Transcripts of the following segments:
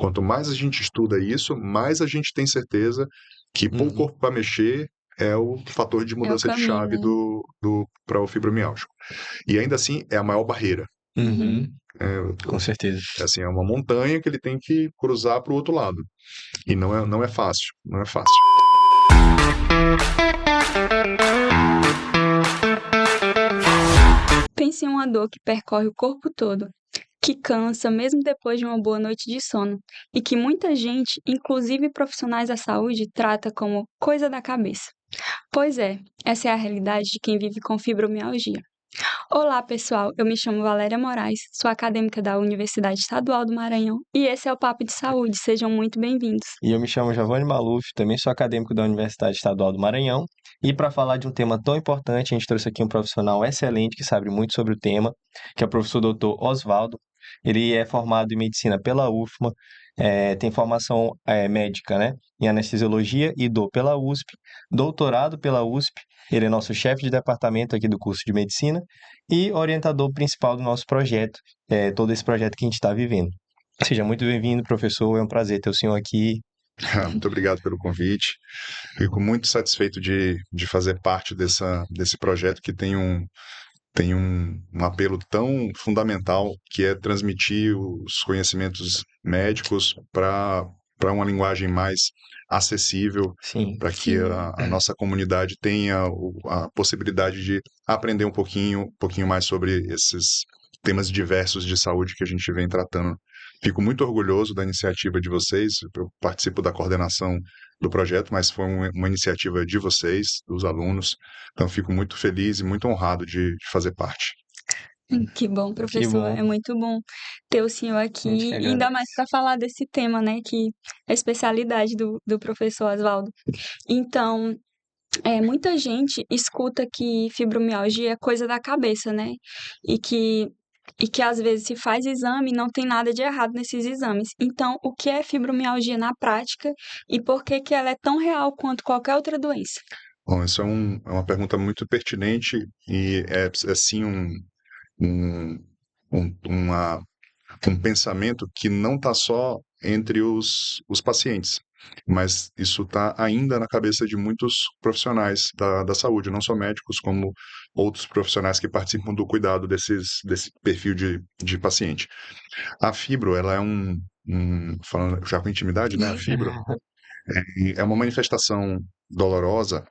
Quanto mais a gente estuda isso, mais a gente tem certeza que pôr o Uhum. corpo para mexer é o fator de É o mudança de caminho, chave né? para o fibromialgia. E ainda assim, é a maior barreira. Uhum. É, Com certeza. assim, é uma montanha que ele tem que cruzar para o outro lado. E não é fácil, não é fácil. Pense em uma dor que percorre o corpo todo, que cansa mesmo depois de uma boa noite de sono, e que muita gente, inclusive profissionais da saúde, trata como coisa da cabeça. Pois é, essa é a realidade de quem vive com fibromialgia. Olá, pessoal. Eu me chamo Valéria Moraes, sou acadêmica da Universidade Estadual do Maranhão e esse é o Papo de Saúde. Sejam muito bem-vindos. E eu me chamo Giovanni Maluf, também sou acadêmico da Universidade Estadual do Maranhão. E para falar de um tema tão importante, a gente trouxe aqui um profissional excelente que sabe muito sobre o tema, que é o professor Dr. Osvaldo. Ele é formado em medicina pela UFMA, tem formação médica, né, em anestesiologia e dor pela USP, doutorado pela USP. Ele é nosso chefe de departamento aqui do curso de medicina e orientador principal do nosso projeto, todo esse projeto que a gente está vivendo. Seja muito bem-vindo, professor. É um prazer ter o senhor aqui. Muito obrigado pelo convite. Fico muito satisfeito de fazer parte desse projeto que tem um apelo tão fundamental, que é transmitir os conhecimentos médicos para uma linguagem mais acessível, Sim. para que a nossa comunidade tenha a possibilidade de aprender um pouquinho mais sobre esses temas diversos de saúde que a gente vem tratando. Fico muito orgulhoso da iniciativa de vocês. Eu participo da coordenação do projeto, mas foi uma iniciativa de vocês, dos alunos. Então, fico muito feliz e muito honrado de fazer parte. Que bom, Que professor. bom. É muito bom ter o senhor A gente que aqui, e ainda mais agradece. para falar desse tema, né, que é a especialidade do professor Oswaldo. Então, muita gente escuta que fibromialgia é coisa da cabeça, né? E que, e que às vezes se faz exame e não tem nada de errado nesses exames. Então, o que é fibromialgia na prática e por que que ela é tão real quanto qualquer outra doença? Bom, isso é uma pergunta muito pertinente e é sim um, uma um pensamento que não está só entre os pacientes, mas isso está ainda na cabeça de muitos profissionais da saúde, não só médicos, como outros profissionais que participam do cuidado desse perfil de paciente. A fibro, ela é falando já com intimidade, né? A fibro é uma manifestação dolorosa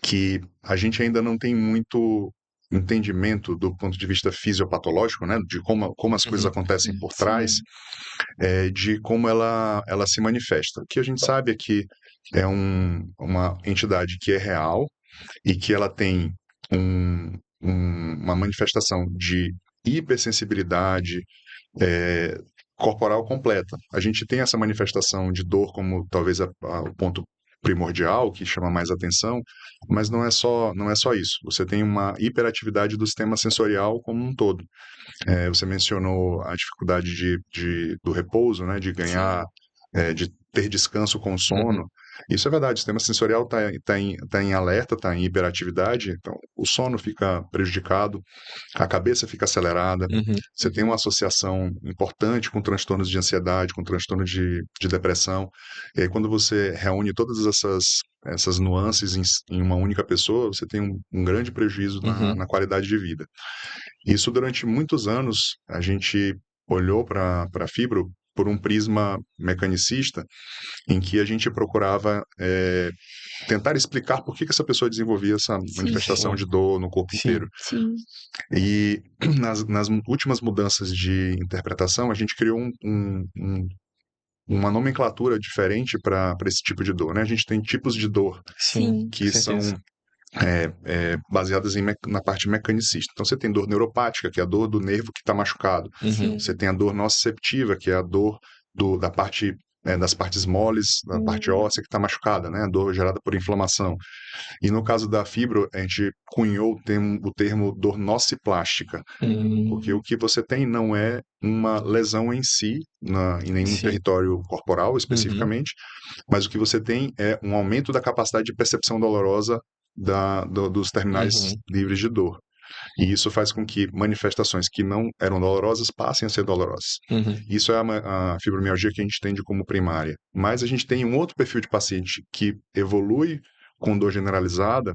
que a gente ainda não tem muito entendimento do ponto de vista fisiopatológico, né, de como as coisas Uhum. acontecem por trás, Sim, de como ela se manifesta. O que a gente sabe é que é uma entidade que é real e que ela tem uma manifestação de hipersensibilidade corporal completa. A gente tem essa manifestação de dor como talvez o ponto primordial que chama mais atenção, mas não é só isso. Você tem uma hiperatividade do sistema sensorial como um todo. Você mencionou a dificuldade do repouso, né, de sim. ganhar, de ter descanso com Uhum. sono. Isso é verdade, o sistema sensorial tá em alerta, está em hiperatividade, então o sono fica prejudicado, a cabeça fica acelerada, Uhum. você tem uma associação importante com transtornos de ansiedade, com transtorno de depressão, e aí quando você reúne todas essas nuances em uma única pessoa, você tem um grande prejuízo Uhum. na qualidade de vida. Isso durante muitos anos a gente olhou para a fibro por um prisma mecanicista, em que a gente procurava tentar explicar por que essa pessoa desenvolvia essa Sim, manifestação Sim. de dor no corpo Sim. inteiro. sim, E nas últimas mudanças de interpretação, a gente criou uma nomenclatura diferente para esse tipo de dor, né? A gente tem tipos de dor Sim. sim, Com que certeza. são baseadas na parte mecanicista. Então, você tem dor neuropática, que é a dor do nervo que está machucado. Uhum. Você sim. tem a dor nociceptiva, que é a dor da parte das partes moles, da parte Hum, óssea que está machucada, né? A dor gerada por inflamação. E no caso da fibro, a gente cunhou o termo dor nociplástica, porque o hum, que você tem não é uma lesão em si, em nenhum Sim. território corporal Uhum. especificamente, mas o que você tem é um aumento da capacidade de percepção dolorosa dos terminais Uhum. livres de dor. E isso faz com que manifestações que não eram dolorosas passem a ser dolorosas. Isso é a fibromialgia que a gente entende como primária. Mas a gente tem um outro perfil de paciente que evolui com dor generalizada,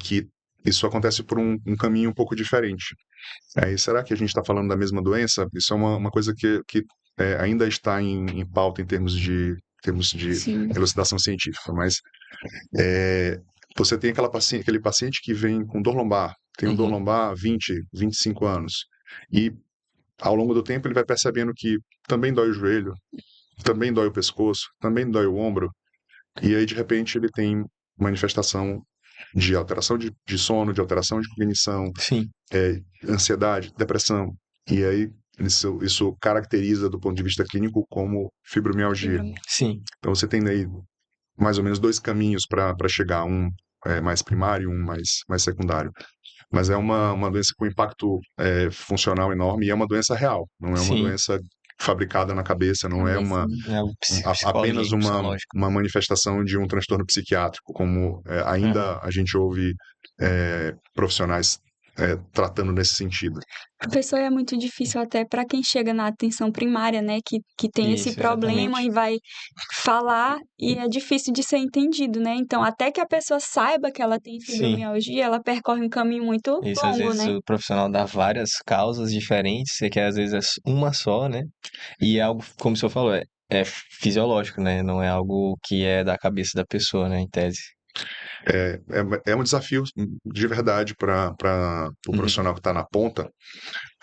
que isso acontece por um caminho um pouco diferente. Aí, será que a gente está falando da mesma doença? Isso é uma coisa que ainda está em pauta em termos de Sim. elucidação científica, mas você tem aquele paciente que vem com dor lombar, tem um dor lombar há 20, 25 anos, e ao longo do tempo ele vai percebendo que também dói o joelho, também dói o pescoço, também dói o ombro, e aí de repente ele tem manifestação de alteração de sono, de alteração de cognição, Sim, ansiedade, depressão, e aí isso caracteriza do ponto de vista clínico como fibromialgia. sim, Então você tem aí mais ou menos dois caminhos para chegar, um mais primário, um mais secundário. Mas é uma doença com impacto funcional enorme e é uma doença real, não é uma sim. doença fabricada na cabeça, não é Cabeça, né? É algo apenas psicológico, psicológico. uma manifestação de um transtorno psiquiátrico, como ainda a gente ouve profissionais tratando nesse sentido. Professor, é muito difícil até para quem chega na atenção primária, né, que tem esse Isso, problema exatamente. e vai falar e é difícil de ser entendido, né? Então, até que a pessoa saiba que ela tem Sim. fibromialgia, ela percorre um caminho muito Isso, às longo, vezes né? o profissional dá várias causas diferentes, e que às vezes é uma só, né? E é algo, como o senhor falou, é fisiológico, né? Não é algo que é da cabeça da pessoa, né, em tese. É um desafio de verdade para o profissional que está na ponta,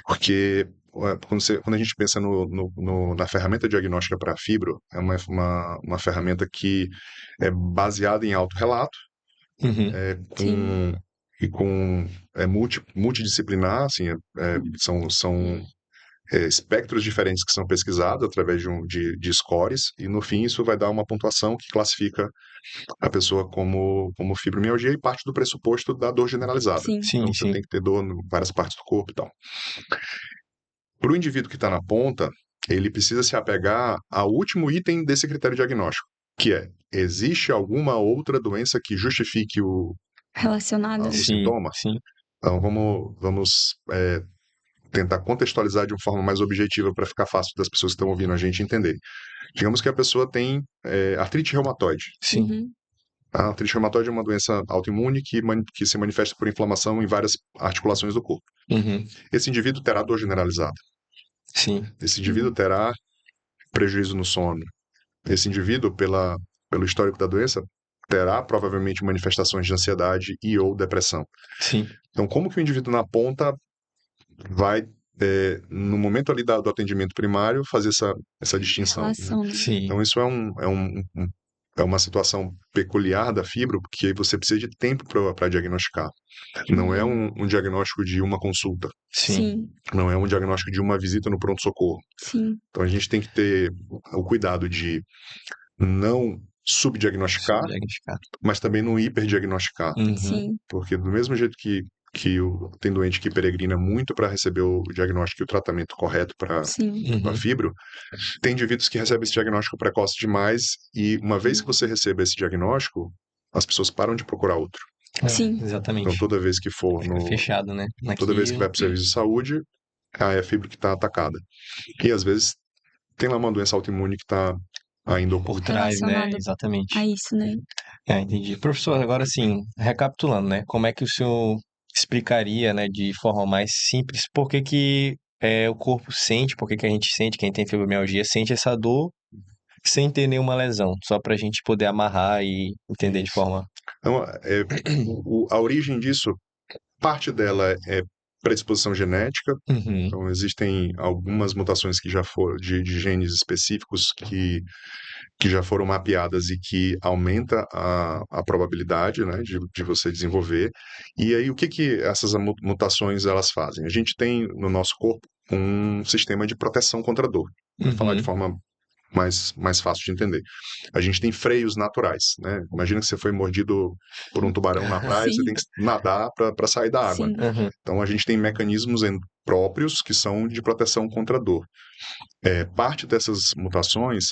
porque quando a gente pensa na ferramenta diagnóstica para fibro, é uma ferramenta que é baseada em autorrelato, Uhum. Sim. multidisciplinar, assim, são espectros diferentes que são pesquisados através de scores, e no fim isso vai dar uma pontuação que classifica a pessoa como fibromialgia e parte do pressuposto da dor generalizada. Sim. Sim, Então você sim. tem que ter dor em várias partes do corpo e tal. Para o indivíduo que está na ponta, ele precisa se apegar ao último item desse critério diagnóstico, que existe alguma outra doença que justifique o Relacionada. Sim, sintoma? sim. Então vamos tentar contextualizar de uma forma mais objetiva para ficar fácil das pessoas que estão ouvindo a gente entender. Digamos que a pessoa tem artrite reumatoide. Sim. Uhum. A artrite reumatoide é uma doença autoimune que se manifesta por inflamação em várias articulações do corpo. Uhum. Esse indivíduo terá dor generalizada. Sim. Esse indivíduo terá prejuízo no sono. Esse indivíduo, pelo histórico da doença, terá provavelmente manifestações de ansiedade e ou depressão. Sim. Então, como que o indivíduo na ponta vai, no momento ali do atendimento primário, fazer essa distinção, né? Relação, né? Sim. Então, isso é uma situação peculiar da fibro, porque você precisa de tempo para diagnosticar. Não é um diagnóstico de uma consulta, Sim. Sim. não é um diagnóstico de uma visita no pronto-socorro. Sim. Então, a gente tem que ter o cuidado de não subdiagnosticar, Subdiagnosticar. mas também não hiperdiagnosticar. Uhum. Sim. Porque do mesmo jeito que tem doente que peregrina muito para receber o diagnóstico e o tratamento correto para Sim. a Uhum. fibro, tem indivíduos que recebem esse diagnóstico precoce demais e uma vez que você recebe esse diagnóstico, as pessoas param de procurar outro. Sim. Então, Exatamente. toda vez que for Fica fechado, né? toda vez que Naquilo. vai para o serviço de saúde, é a fibra que está atacada. E às vezes tem lá uma doença autoimune que está ainda Por oculta. trás, né? Relacionado Exatamente. a isso, né? Entendi. Professor, agora sim, recapitulando, né? Como é que o senhor explicaria, né, de forma mais simples, por que que o corpo sente, por que que a gente sente, quem tem fibromialgia, sente essa dor sem ter nenhuma lesão, só pra gente poder amarrar e entender de Isso. forma... Então, a origem disso, parte dela é predisposição genética. Uhum. Então, existem algumas mutações que já foram de genes específicos que já foram mapeadas e que aumenta a probabilidade, né, de você desenvolver. E aí, o que essas mutações elas fazem? A gente tem no nosso corpo um sistema de proteção contra a dor. Vou falar de Uhum. forma mais fácil de entender. A gente tem freios naturais, né? Imagina que você foi mordido por um tubarão na praia, você Sim. tem que nadar para sair da água. Sim. Uhum. Então a gente tem mecanismos próprios que são de proteção contra a dor. Parte dessas mutações,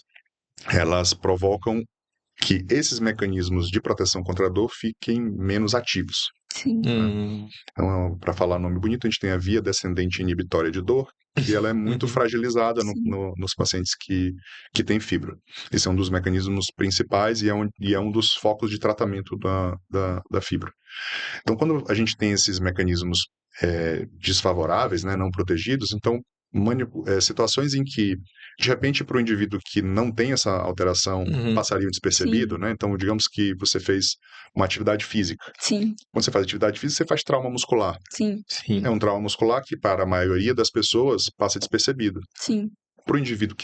elas provocam que esses mecanismos de proteção contra a dor fiquem menos ativos. Sim. Então, para falar nome bonito, a gente tem a via descendente inibitória de dor, que ela é muito fragilizada Sim. nos pacientes que têm fibra. Esse é um dos mecanismos principais e é um dos focos de tratamento da fibra. Então, quando a gente tem esses mecanismos desfavoráveis, né, não protegidos, então situações em que, de repente, para o indivíduo que não tem essa alteração, passaria despercebido, Sim. né? Então, digamos que você fez uma atividade física. Sim. Quando você faz atividade física, você faz trauma muscular. Sim. É um trauma muscular que, para a maioria das pessoas, passa despercebido. Sim. Para o indivíduo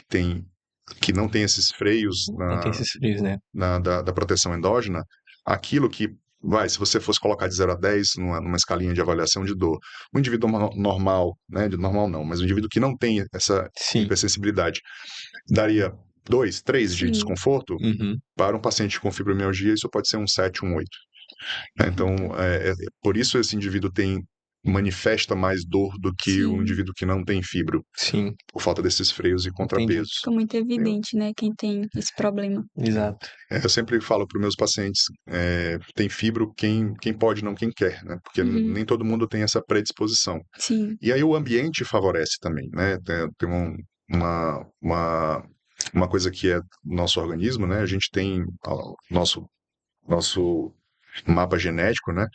que não tem esses freios Não tem esses frios, né? da proteção endógena, aquilo que se você fosse colocar de 0 a 10 numa escalinha de avaliação de dor, um indivíduo normal, né, de normal não, mas um indivíduo que não tem essa Sim. hipersensibilidade, daria 2, 3 de Sim. desconforto. Para um paciente com fibromialgia, isso pode ser um 7, um 8. Então, por isso esse indivíduo manifesta mais dor do que o Sim. indivíduo que não tem fibro, Sim, por falta desses freios e entendi. contrapesos. Fica muito evidente, né, quem tem esse problema. Exato. Eu sempre falo para os meus pacientes, tem fibro quem pode, não quem quer, né? Porque nem todo mundo tem essa predisposição. Sim. E aí o ambiente favorece também, né? Tem uma coisa que é nosso organismo, né? A gente tem o nosso mapa genético, né?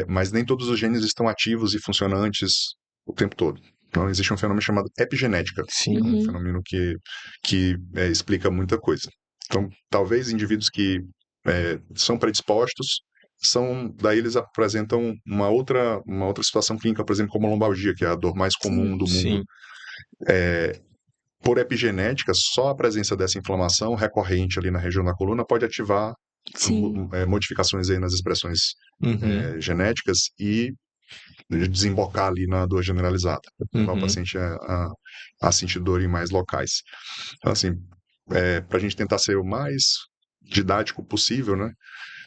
Mas nem todos os genes estão ativos e funcionantes o tempo todo. Então, existe um fenômeno chamado epigenética. Sim. É um fenômeno que explica muita coisa. Então, talvez indivíduos que são predispostos, daí eles apresentam uma outra situação clínica, por exemplo, como a lombalgia, que é a dor mais comum do mundo. Sim. Por epigenética, só a presença dessa inflamação recorrente ali na região da coluna pode ativar Sim. modificações aí nas expressões genéticas e desembocar ali na dor generalizada, levar o paciente a sentir dor em mais locais. Então, assim, para a gente tentar ser o mais didático possível, né?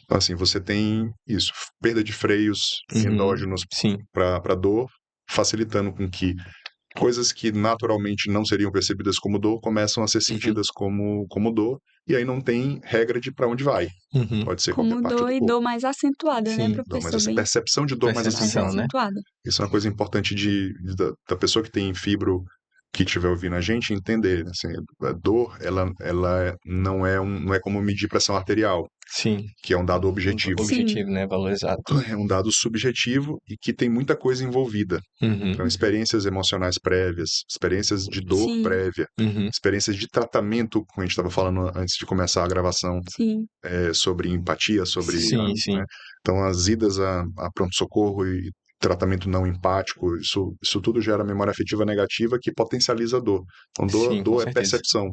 Então, assim, você tem isso, perda de freios endógenos Sim. para dor, facilitando com que coisas que naturalmente não seriam percebidas como dor começam a ser sentidas como dor, e aí não tem regra de para onde vai. Pode ser qualquer Como parte dor do e corpo. dor mais acentuada, né, Sim. Dor, mas professor? essa Bem percepção de dor mais mais Percepção, né? acentuada. isso é uma coisa importante da pessoa que tem fibro, que estiver ouvindo a gente, entender. Assim, a dor, ela não é como medir pressão arterial, Sim. que é um dado objetivo. Objetivo, né? Valor exato. É um dado subjetivo e que tem muita coisa envolvida. Então, experiências emocionais prévias, experiências de dor Sim. prévia, experiências de tratamento, como a gente estava falando antes de começar a gravação, Sim. sobre empatia, Sim, sim. né? Então, as idas a pronto-socorro e tratamento não empático, isso tudo gera memória afetiva negativa que potencializa a dor. Então, Sim, com dor é certeza. percepção.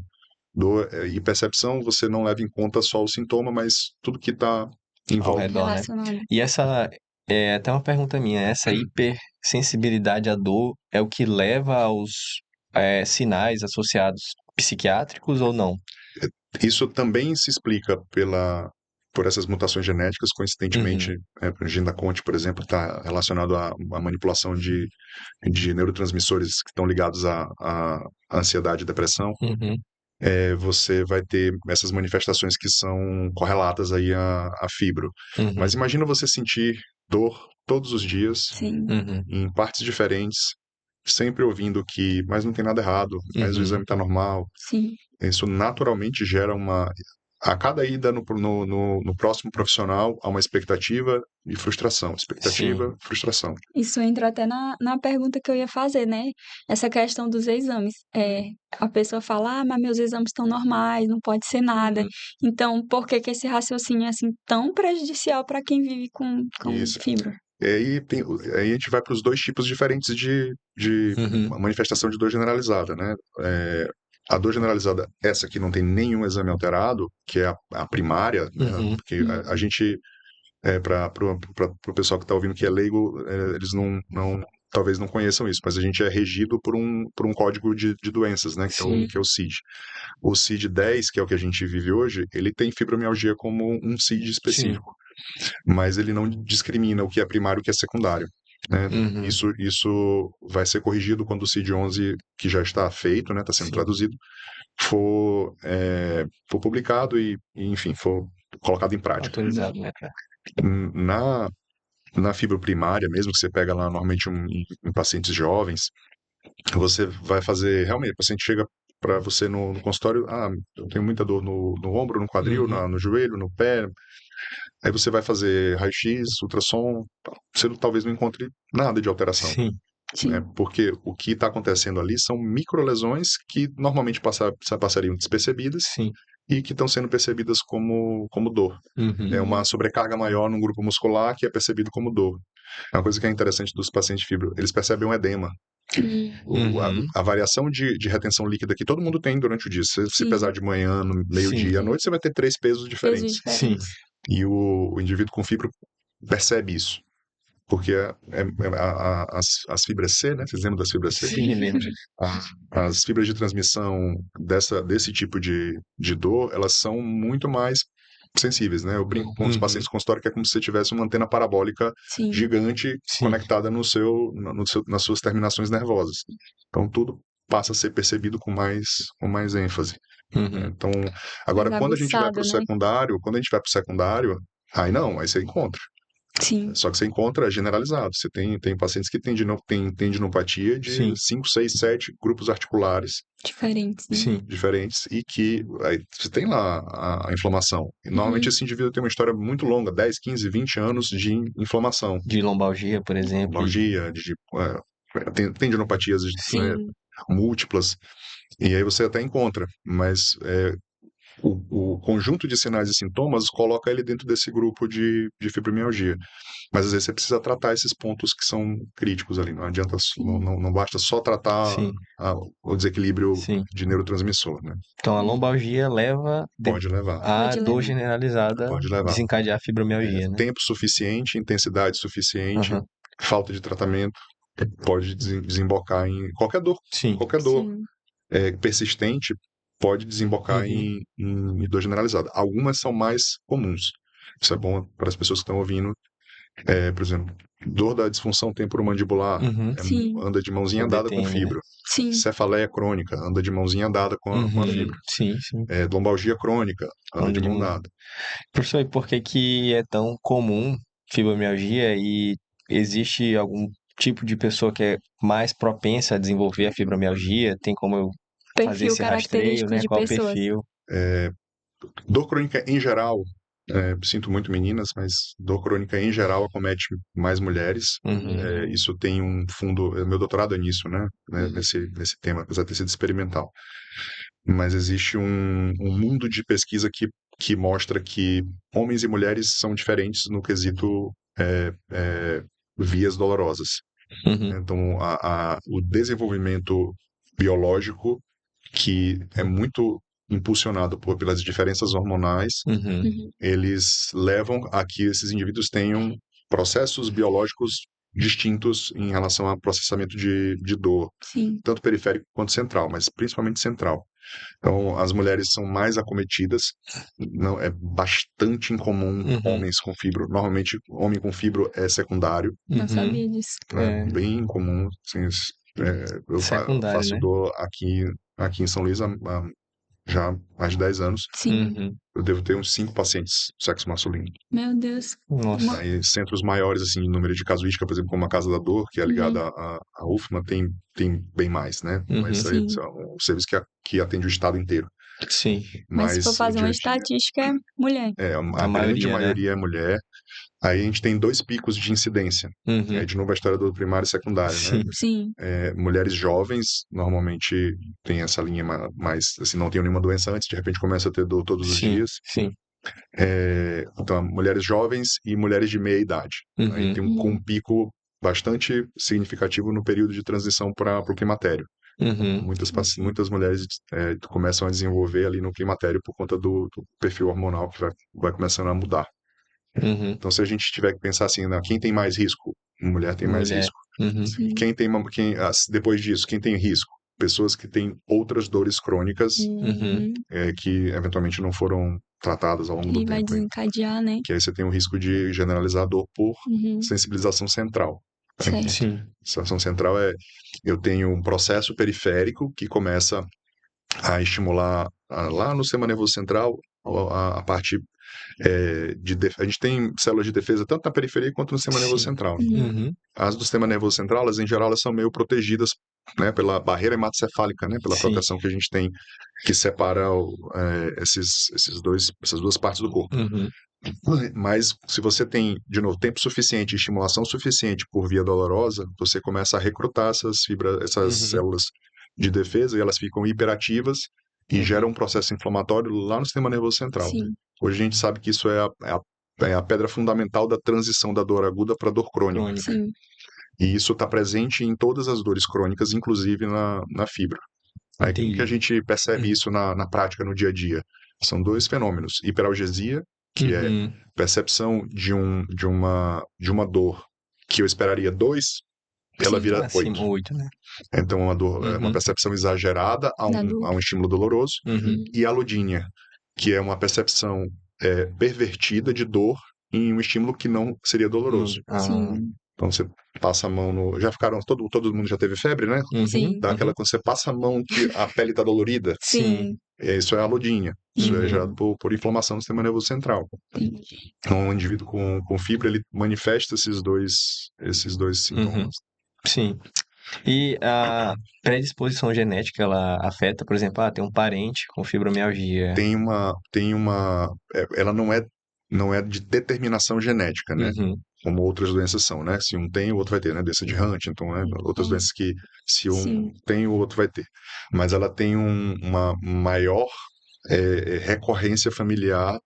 E percepção você não leva em conta só o sintoma, mas tudo que está em Ao volta. redor, né? Relacionado. E essa é até uma pergunta minha, essa hipersensibilidade à dor é o que leva aos sinais associados psiquiátricos ou não? Isso também se explica por essas mutações genéticas, coincidentemente, o gene da Conte, por exemplo, está relacionado à manipulação de neurotransmissores que estão ligados à ansiedade e depressão. Você vai ter essas manifestações que são correlatas aí à fibro. Mas imagina você sentir dor todos os dias, Sim. em partes diferentes, sempre ouvindo que, mas não tem nada errado, mas o exame está normal. Sim. Isso naturalmente gera a cada ida no próximo profissional, há uma expectativa e frustração. Expectativa, frustração. Isso entra até na pergunta que eu ia fazer, né? Essa questão dos exames. A pessoa fala, mas meus exames estão normais, não pode ser nada. Então, por que esse raciocínio é assim tão prejudicial para quem vive com Isso. fibra? E aí, aí a gente vai para os dois tipos diferentes de manifestação de dor generalizada, né? A dor generalizada, essa que não tem nenhum exame alterado, que é a primária, né? Porque a gente, para o pessoal que está ouvindo que é leigo, eles talvez não conheçam isso, mas a gente é regido por um código de doenças, né? Que é o CID. O CID-10, que é o que a gente vive hoje, ele tem fibromialgia como um CID específico, mas ele não discrimina o que é primário e o que é secundário. Né? Isso vai ser corrigido quando o CID-11, que já está feito, né, está sendo traduzido, for publicado e, enfim, for colocado em prática. Autorizado, né? na fibra primária, mesmo que você pega lá normalmente em pacientes jovens, você vai fazer, realmente, o paciente chega para você no consultório, eu tenho muita dor no ombro, no quadril, Uhum. no joelho, no pé. Aí você vai fazer raio-x, ultrassom, você talvez não encontre nada de alteração, Sim, né? Sim. Porque o que está acontecendo ali são microlesões que normalmente passariam despercebidas sim. e que estão sendo percebidas como dor. É Uhum. uma sobrecarga maior no grupo muscular que é percebido como dor. É uma coisa que é interessante dos pacientes de fibro, eles percebem um edema. Uhum. A variação de retenção líquida que todo mundo tem durante o dia. Se você pesar Sim. de manhã, no Sim, meio-dia, à noite, você vai ter 3 pesos Pesos diferentes. sim. diferentes. E o indivíduo com fibro percebe isso. Porque as fibras C, né? Vocês lembram das fibras C? Sim, lembro. As fibras de transmissão desse tipo de dor, elas são muito mais sensíveis, né? Eu brinco com os Uhum. pacientes com consultório que é como se você tivesse uma antena parabólica Sim. gigante Sim. conectada nas suas terminações nervosas. Então tudo passa a ser percebido com mais ênfase. Uhum. Então, agora Mais quando a gente vai para aguçado, o né? secundário, aí não, aí você encontra. Sim. Só que você encontra generalizado. Você tem pacientes que têm tendinopatia de Sim. 5, 6, 7 grupos articulares Diferentes, né? Sim. diferentes e que aí você tem lá a inflamação. E normalmente esse indivíduo tem uma história muito longa, 10, 15, 20 anos de inflamação, De lombalgia, por exemplo. lombalgia, tendinopatias, Sim. múltiplas, e aí você até encontra, mas o conjunto de sinais e sintomas coloca ele dentro desse grupo de fibromialgia. Mas às vezes você precisa tratar esses pontos que são críticos ali. Não adianta, Sim. não basta só tratar Sim. o desequilíbrio Sim. de neurotransmissor, né? Então a lombalgia leva Pode levar, a Pode dor levar. generalizada pode levar. desencadear a fibromialgia, né? Tempo suficiente, intensidade suficiente, Aham. falta de tratamento, pode desembocar em qualquer dor. Sim. Qualquer dor Sim. persistente pode desembocar Uhum. em dor generalizada. Algumas são mais comuns. Isso é bom para as pessoas que estão ouvindo. Por exemplo, dor da disfunção temporomandibular, Uhum. Sim. anda de mãozinha O dada com DTM, né? fibra. Sim. Cefaleia crônica, anda de mãozinha dada com a Uhum. fibra. Sim. Sim, sim. Lombalgia crônica, anda Onda de de mão mão. dada. Professor, e por que que é tão comum fibromialgia e existe algum tipo de pessoa que é mais propensa a desenvolver a fibromialgia? Tem como eu fazer Perfil esse rastreio, característico né? de Qual o pessoas. perfil? Dor crônica em geral, sinto muito meninas, mas dor crônica em geral acomete mais mulheres. Uhum. Isso tem um fundo, meu doutorado é nisso, né? Uhum. Nesse tema, apesar de ter sido experimental. Mas existe um mundo de pesquisa que mostra que homens e mulheres são diferentes no quesito vias dolorosas. Uhum. Então, o desenvolvimento biológico, que é muito impulsionado pelas diferenças hormonais, Uhum. Uhum. eles levam a que esses indivíduos tenham processos biológicos distintos em relação ao processamento de dor, Sim. tanto periférico quanto central, mas principalmente central. Então, as mulheres são mais acometidas, não é bastante incomum Uhum. homens com fibro. Normalmente, homem com fibro é secundário, Não Uhum. sabia disso. é É bem incomum. Assim, eu secundário, faço né? dor aqui em São Luís há já mais de 10 anos. Sim. Uhum. Eu devo ter uns 5 pacientes sexo masculino. Meu Deus. Nossa. Aí, centros maiores, assim, em número de casuística, por exemplo, como a Casa da Dor, que é ligada Uhum. à UFMA, tem bem mais, né? Mas Uhum. aí, Sim. é um serviço que atende o estado inteiro. Sim. Mas se for Mas fazer uma estatística, é mulher. A a grande maioria, né? maioria é mulher. Aí a gente tem 2 picos de incidência. Uhum. De novo a história do primário e secundário, né? Sim. Sim. Mulheres jovens normalmente tem essa linha mais, assim, não tem nenhuma doença antes, de repente começa a ter dor todos os Sim. dias. Sim. Então, mulheres jovens e mulheres de meia idade. Aí tem Uhum. um pico bastante significativo no período de transição para o climatério. Uhum. Muitas mulheres começam a desenvolver ali no climatério por conta do perfil hormonal que vai começando a mudar. Uhum. Então, se a gente tiver que pensar assim, quem tem mais risco? Mulher tem mais Mulher. risco. Uhum. Sim. Depois disso, quem tem risco? Pessoas que têm outras dores crônicas Uhum. que eventualmente não foram tratadas ao longo do E vai tempo, hein? desencadear, né? Que aí você tem o risco de generalizar a dor por Uhum. sensibilização central. Certo. Sim. Sensibilização central eu tenho um processo periférico que começa a estimular lá no sistema nervoso central a parte a gente tem células de defesa tanto na periferia quanto no sistema nervoso Sim. central. Uhum. As do sistema nervoso central, elas, em geral, elas são meio protegidas, né, pela barreira hematocefálica, né, pela Sim. proteção que a gente tem que separa essas duas partes do corpo. Uhum. Mas se você tem, de novo, tempo suficiente, estimulação suficiente por via dolorosa, você começa a recrutar essas Uhum. células de defesa e elas ficam hiperativas e Uhum. geram um processo inflamatório lá no sistema nervoso central. Sim. Hoje a gente sabe que isso é a pedra fundamental da transição da dor aguda para a dor crônica. Crônica. Sim. E isso está presente em todas as dores crônicas, inclusive na fibra. Aí como que a Entendi. gente percebe isso na prática, no dia a dia? São dois fenômenos: hiperalgesia, que é Uhum. percepção de uma dor que eu esperaria 2, ela Sim. vira 8. Acima, 8, né? Então, uma Uhum. percepção exagerada a Da um dor. estímulo doloroso. Uhum. E a alodínia, que é uma percepção pervertida de dor em um estímulo que não seria doloroso. Sim. Então, você passa a mão no... Já ficaram... Todo mundo já teve febre, né? Uhum. Sim. Dá aquela... Quando você passa a mão que a pele está dolorida, Sim. isso é a alodínia. Isso é Uhum. gerado por inflamação do sistema nervoso central. Entendi. Então, um indivíduo com fibra, ele manifesta esses dois sintomas. Sim. E a predisposição genética, ela afeta, por exemplo, tem um parente com fibromialgia. Ela não é de determinação genética, né? Uhum. Como outras doenças são, né? Se um tem, o outro vai ter, né? Doença de Huntington, né? Outras doenças que, se um Sim. tem, o outro vai ter. Mas ela tem uma maior recorrência familiar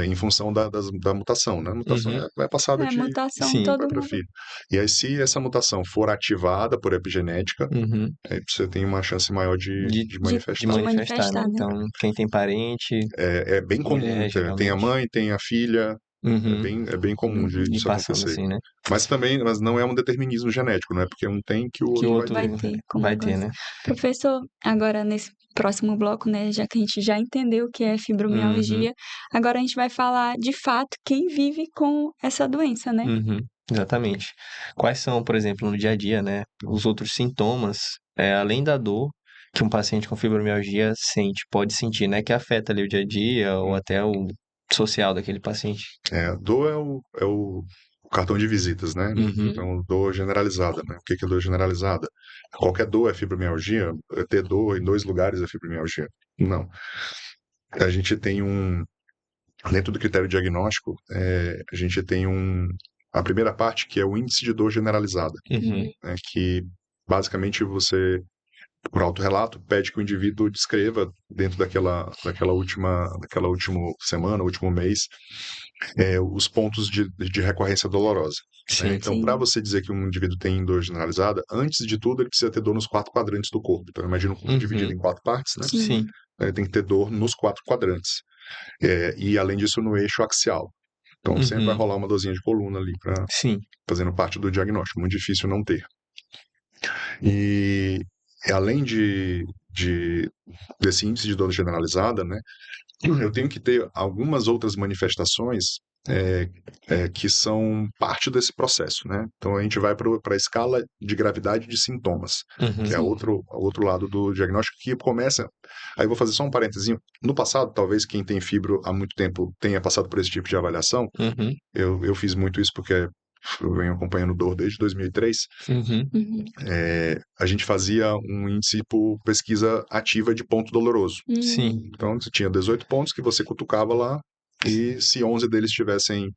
em função da mutação, né? A mutação Uhum. vai passada de Mutação Sim. todo pai para mundo. filho. E aí, se essa mutação for ativada por epigenética, Uhum. aí você tem uma chance maior de De manifestar. manifestar, né? manifestar, né? Então, quem tem parente, É bem comum, mulher, tem a geralmente. mãe, tem a filha, Uhum. é bem comum Uhum. disso passando acontecer. assim, né? Mas não é um determinismo genético, não é porque um tem que o Que o outro vai outro ter. Vai ter, como vai agora. ter, né? Professor, agora nesse próximo bloco, né, já que a gente já entendeu o que é Uhum. fibromialgia, agora a gente vai falar de fato quem vive com essa doença, né? Uhum. Exatamente. Quais são, por exemplo, no dia a dia, né, os outros sintomas, além da dor que um paciente com fibromialgia pode sentir, né, que afeta ali o dia a dia ou até o social daquele paciente. Dor é o cartão de visitas, né? Uhum. Então, dor generalizada, né? O que é dor generalizada? Qualquer dor é fibromialgia? Ter dor em 2 lugares é fibromialgia? Não. A gente tem dentro do critério diagnóstico, a gente tem a primeira parte, que é o índice de dor generalizada, Uhum. né? Que basicamente você, por autorrelato, pede que o indivíduo descreva dentro daquela última semana, último mês, os pontos de recorrência dolorosa. Né? Sim. Então, Sim. para você dizer que um indivíduo tem dor generalizada, antes de tudo, ele precisa ter dor nos 4 quadrantes do corpo. Então, imagina o corpo dividido Uhum. em 4 partes, né? Sim. Ele tem que ter dor nos 4 quadrantes. E, além disso, no eixo axial. Então, sempre vai Uhum. rolar uma dorzinha de coluna ali, Sim. fazendo parte do diagnóstico. Muito difícil não ter. E, além desse índice de dor generalizada, né, eu tenho que ter algumas outras manifestações que são parte desse processo, né? Então, a gente vai para a escala de gravidade de sintomas, Uhum. que é outro lado do diagnóstico, que começa... Aí eu vou fazer só um parênteses. No passado, talvez quem tem fibro há muito tempo tenha passado por esse tipo de avaliação. Uhum. Eu fiz muito isso porque eu venho acompanhando dor desde 2003. Uhum. Uhum. A gente fazia um índice por pesquisa ativa de ponto doloroso. Sim. Então, você tinha 18 pontos que você cutucava lá, e se 11 deles estivessem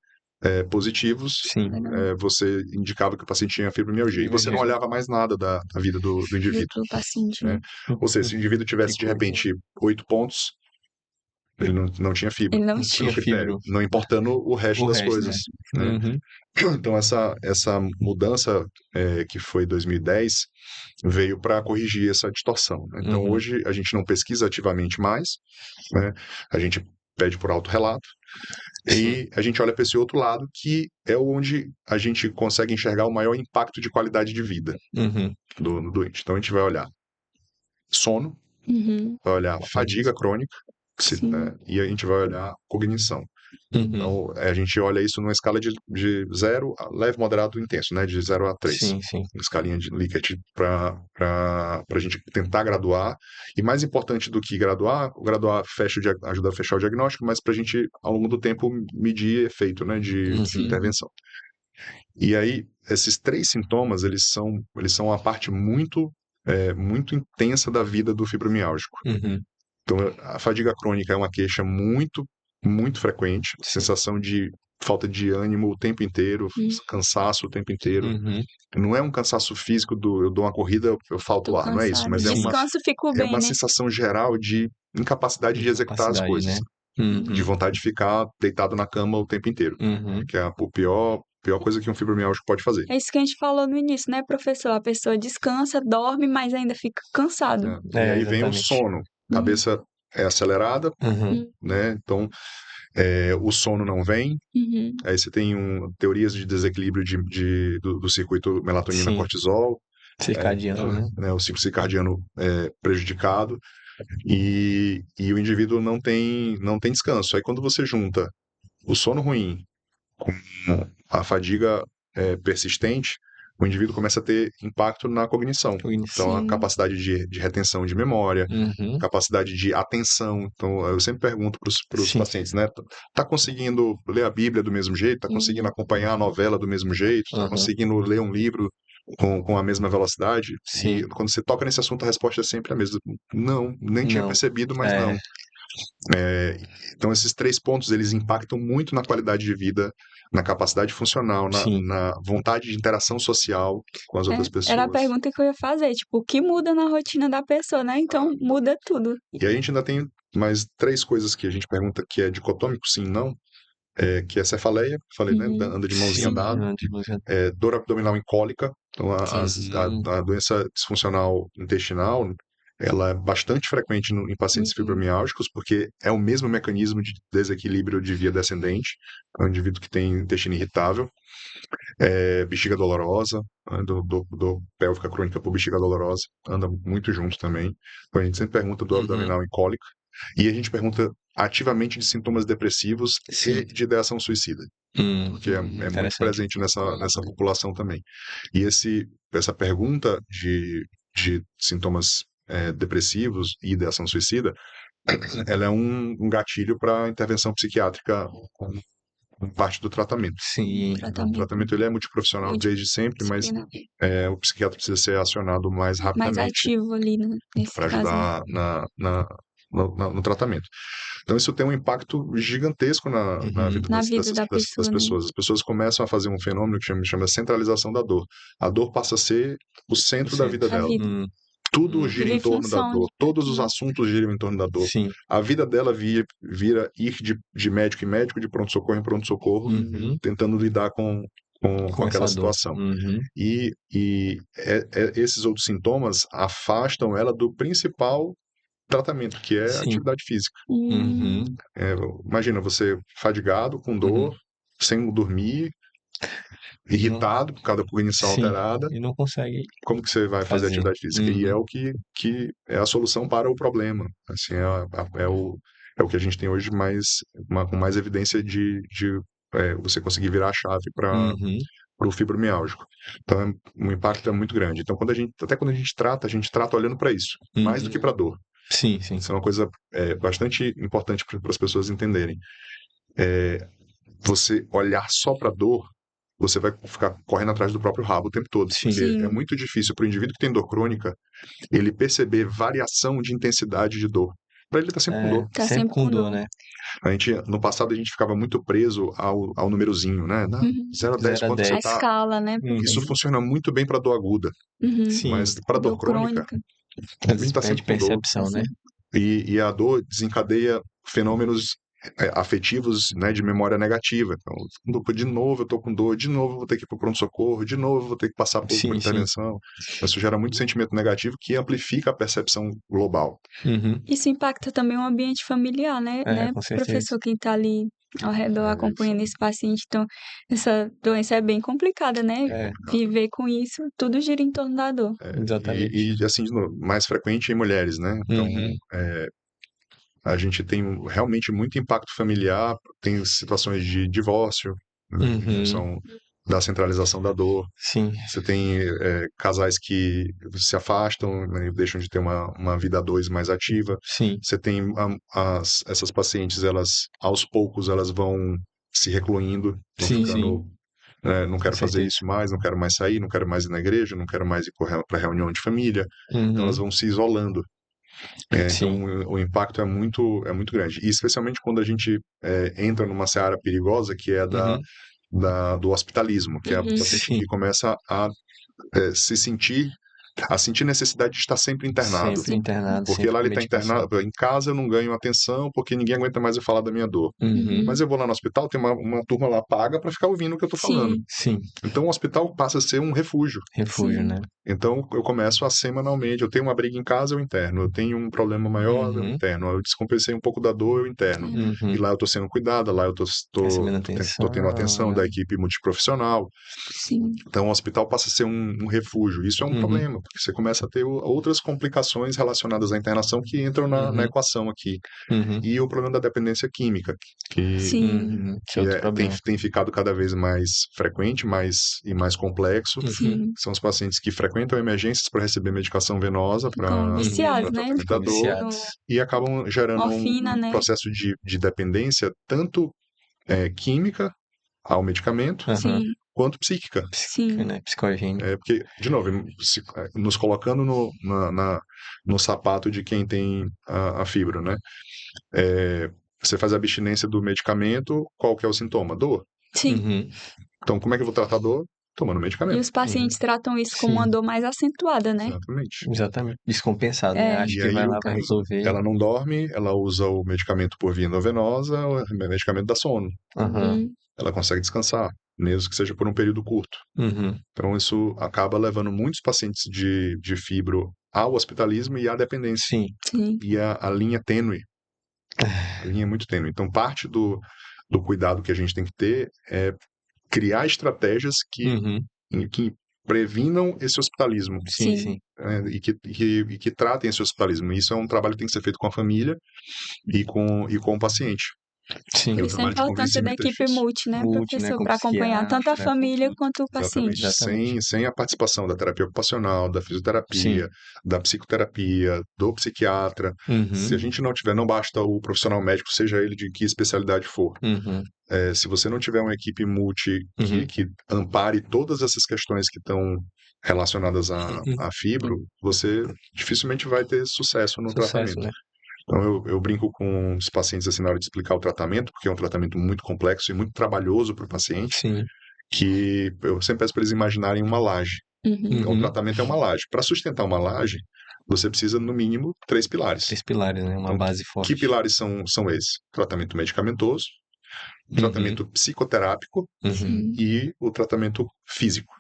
positivos, Sim. você indicava que o paciente tinha fibromialgia. E você não olhava mais nada da vida do indivíduo. Do paciente, Né? né? Ou seja, se o indivíduo tivesse, de coisa. repente, 8 pontos, ele não tinha fibra. Ele não Não tinha. tinha critério, fibro. não importando o resto O das resto, coisas. Né? Uhum. Então, essa mudança, que foi 2010, veio para corrigir essa distorção. Né? Então, Uhum. hoje, a gente não pesquisa ativamente mais, né? A gente pede por autorrelato, e a gente olha para esse outro lado, que é onde a gente consegue enxergar o maior impacto de qualidade de vida Uhum. do doente. Então, a gente vai olhar sono, Uhum. vai olhar fadiga crônica, Sim. e a gente vai olhar cognição. Uhum. Então, a gente olha isso numa escala de 0 a leve, moderado, intenso, né? De 0 a 3. Sim, sim. Uma escalinha de Likert para a gente tentar graduar. E mais importante do que graduar, o graduar ajuda a fechar o diagnóstico, mas para a gente, ao longo do tempo, medir efeito, né? De Uhum. intervenção. E aí, esses 3 sintomas, eles são uma parte muito intensa da vida do fibromialgico. Uhum. Então, a fadiga crônica é uma queixa muito, muito frequente, Sim. sensação de falta de ânimo o tempo inteiro, cansaço o tempo inteiro. Uhum. Não é um cansaço físico eu dou uma corrida, eu falto Tô ar, não é isso, cansado. mas Sim. Descanso, fico é bem, uma né? sensação geral de incapacidade de executar as Incapacidade, coisas, né? Uhum. de vontade de ficar deitado na cama o tempo inteiro, Uhum. que é a pior coisa que um fibromialgico pode fazer. É isso que a gente falou no início, né, professor? A pessoa descansa, dorme, mas ainda fica cansado. E aí vem o Exatamente. sono, cabeça é acelerada, Uhum. né? Então, o sono não vem. Uhum. Aí você tem teorias de desequilíbrio do circuito Sim. melatonina-cortisol, Circadiano, né? o ciclo circadiano prejudicado, e o indivíduo não tem descanso. Aí quando você junta o sono ruim com a fadiga persistente, o indivíduo começa a ter impacto na cognição. Então, a Sim. capacidade de retenção de memória, Uhum. capacidade de atenção. Então, eu sempre pergunto para os Sim. pacientes, né? Tá conseguindo ler a Bíblia do mesmo jeito? Tá conseguindo acompanhar a novela do mesmo jeito? Tá Uhum. conseguindo ler um livro com a mesma velocidade? Sim. E quando você toca nesse assunto, a resposta é sempre a mesma. Não, nem tinha Não. percebido, mas não. Então, esses 3 pontos, eles impactam muito na qualidade de vida, na capacidade funcional, Sim. na vontade de interação social com as outras pessoas. Era a pergunta que eu ia fazer, tipo, o que muda na rotina da pessoa, né? Então, muda tudo. E aí a gente ainda tem mais 3 coisas que a gente pergunta que é dicotômico, sim, não, que é cefaleia, falei, né, anda de mãozinha Sim. dada, Anda de mãozinha. dor abdominal e cólica, então Sim. a doença disfuncional intestinal, ela é bastante frequente em pacientes fibromialgicos, porque é o mesmo mecanismo de desequilíbrio de via descendente, é um indivíduo que tem intestino irritável, bexiga dolorosa, dor pélvica crônica por bexiga dolorosa, anda muito junto também. Então a gente sempre pergunta dor abdominal e cólica, e a gente pergunta ativamente de sintomas depressivos Sim. e de ideação suicida, porque é muito Interessante. presente nessa população também. E essa pergunta de sintomas depressivos e ideação suicida, ela é um gatilho para intervenção psiquiátrica como parte do tratamento. Sim. O tratamento ele é multiprofissional desde sempre, mas o psiquiatra precisa ser acionado mais Mais rapidamente ativo ali, né? Nesse para caso. ajudar no tratamento. Então, isso tem um impacto gigantesco na vida, Na vida da das pessoa, né? pessoas. As pessoas começam a fazer um fenômeno que chama centralização da dor. A dor passa a ser o centro da vida Da dela. vida. Tudo gira Vive em torno da função dor. Todos os assuntos giram em torno da dor. Sim. A vida dela vira ir de médico em médico, de pronto-socorro em pronto-socorro, tentando lidar com aquela essa dor. situação. E esses outros sintomas afastam ela do principal tratamento, que é a Sim. atividade física. Uhum. Imagina você fadigado, com dor, sem dormir, irritado por causa da cognição Sim. alterada. E não consegue Como que você vai fazer atividade física? E é o que é a solução para o problema. Assim, é o que a gente tem hoje com mais evidência de você conseguir virar a chave para o fibromialgico. Então, o impacto é muito grande. Então, até quando a gente trata olhando para isso, mais do que para dor. Sim. Isso é uma coisa bastante importante para as pessoas entenderem. Você olhar só para dor, você vai ficar correndo atrás do próprio rabo o tempo todo. Sim. Porque Sim. é muito difícil para o indivíduo que tem dor crônica ele perceber variação de intensidade de dor. Para ele, tá sempre com dor. Tá sempre com dor, né? No passado, a gente ficava muito preso ao númerozinho, né? 0 a 10, 0 a quanto 10. você A tá. escala, né? Isso funciona muito bem para dor aguda, Sim. mas para dor crônica, o indivíduo tá sempre com dor. percepção, né? E a dor desencadeia fenômenos afetivos, né, de memória negativa. Então, de novo eu tô com dor, de novo eu vou ter que ir pro pronto-socorro, de novo eu vou ter que passar por intervenção. Isso gera muito sentimento negativo que amplifica a percepção global. Isso impacta também o ambiente familiar, né? Com certeza. Professor, quem tá ali ao redor acompanhando esse paciente. Então, essa doença é bem complicada, né? Viver com isso, tudo gira em torno da dor. Exatamente. E assim, de novo, mais frequente em mulheres, né? Então, a gente tem realmente muito impacto familiar, tem situações de divórcio, né, em Uhum. função da centralização da dor. Sim, Você tem casais que se afastam, né, e deixam de ter uma vida a dois mais ativa. sim, Você tem essas pacientes, elas aos poucos elas vão se recluindo, vão sim, ficando, não com quero fazer certeza. isso mais, não quero mais sair, não quero mais ir na igreja, não quero mais ir para reunião de família. Então elas Uhum. vão se isolando. Então Sim. o impacto é muito grande. E especialmente quando a gente entra numa seara perigosa que é Uhum. do hospitalismo, que é a Uhum. paciente Sim. que começa a sentir necessidade de estar sempre internado. Sempre internado, Porque sempre lá com ele está medicação. internado, em casa eu não ganho atenção porque ninguém aguenta mais eu falar da minha dor. Uhum. Mas eu vou lá no hospital, tem uma turma lá paga para ficar ouvindo o que eu estou falando. Sim, Sim, Então o hospital passa a ser um refúgio. refúgio, sim. né? Então eu começo a semanalmente, eu tenho uma briga em casa, eu interno, eu tenho um problema maior, eu Uhum. interno, eu descompensei um pouco da dor, eu interno. E Uhum. lá eu estou sendo cuidado, lá eu Essa tô tendo atenção manutenção, da né? equipe multiprofissional. Sim. Então o hospital passa a ser um refúgio. Isso é um Uhum. problema, porque você começa a ter outras complicações relacionadas à internação que entram na Uhum. equação aqui. Uhum. E o problema da dependência química, que, Sim. Uhum. Que é outro tem, problema. tem ficado cada vez mais frequente mais complexo. Uhum. Sim. São os pacientes que frequentam emergências para receber medicação venosa Ficam para viciados, né? tratamento da Ficam dor viciados. e acabam gerando Morfina, um né? processo de dependência tanto química ao medicamento Aham. Sim, quanto psíquica. Psíquica, sim. né? Psicogênica. Porque, de novo, nos colocando no sapato de quem tem a fibra, né? Você faz a abstinência do medicamento, qual que é o sintoma? Dor. Sim. Uhum. Então, como é que eu vou tratar a dor? Tomando E medicamento. os pacientes tratam isso como Sim, uma dor mais acentuada, né? Exatamente. exatamente. Descompensado, né? É, Acho E que vai aí, lá para resolver. ela não dorme, ela usa o medicamento por via endovenosa, o medicamento dá sono. Aham. Ela consegue descansar, mesmo que seja por um período curto. Uhum. Então, isso acaba levando muitos pacientes de fibro ao hospitalismo e à dependência. Sim. sim, E a linha é tênue, a linha é muito tênue. Então, parte do cuidado que a gente tem que ter é criar estratégias Uhum. que previnam esse hospitalismo, Sim, sim. sim. e que tratem esse hospitalismo. E isso é um trabalho que tem que ser feito com a família e com o paciente. Sim. E Por o isso a trabalho de importância da convencimento é equipe difícil. multi, né, Multi, né? professor? Com Para acompanhar tanto a psiquiatra, com família tudo. quanto o paciente. Exatamente. Sem a participação da terapia ocupacional, da Sim. fisioterapia, da psicoterapia, do psiquiatra. Se a Uhum. gente não tiver, não basta o profissional médico, seja ele de que especialidade for. Uhum. Se você não tiver uma equipe multi Uhum. que ampare todas essas questões que estão relacionadas Uhum. à fibro, você dificilmente vai ter sucesso no Sucesso, tratamento. né? Então, eu brinco com os pacientes assim na hora de explicar o tratamento, porque é um tratamento muito complexo e muito trabalhoso para o paciente, Sim. que eu sempre peço para eles imaginarem uma laje. Uhum. Então, o Uhum. tratamento é uma laje. Para sustentar uma laje, você precisa, no mínimo, 3 pilares. 3 pilares, né? Uma Então, base que forte. pilares são esses? Tratamento medicamentoso, Uhum. tratamento psicoterápico Uhum. Sim, e o tratamento físico,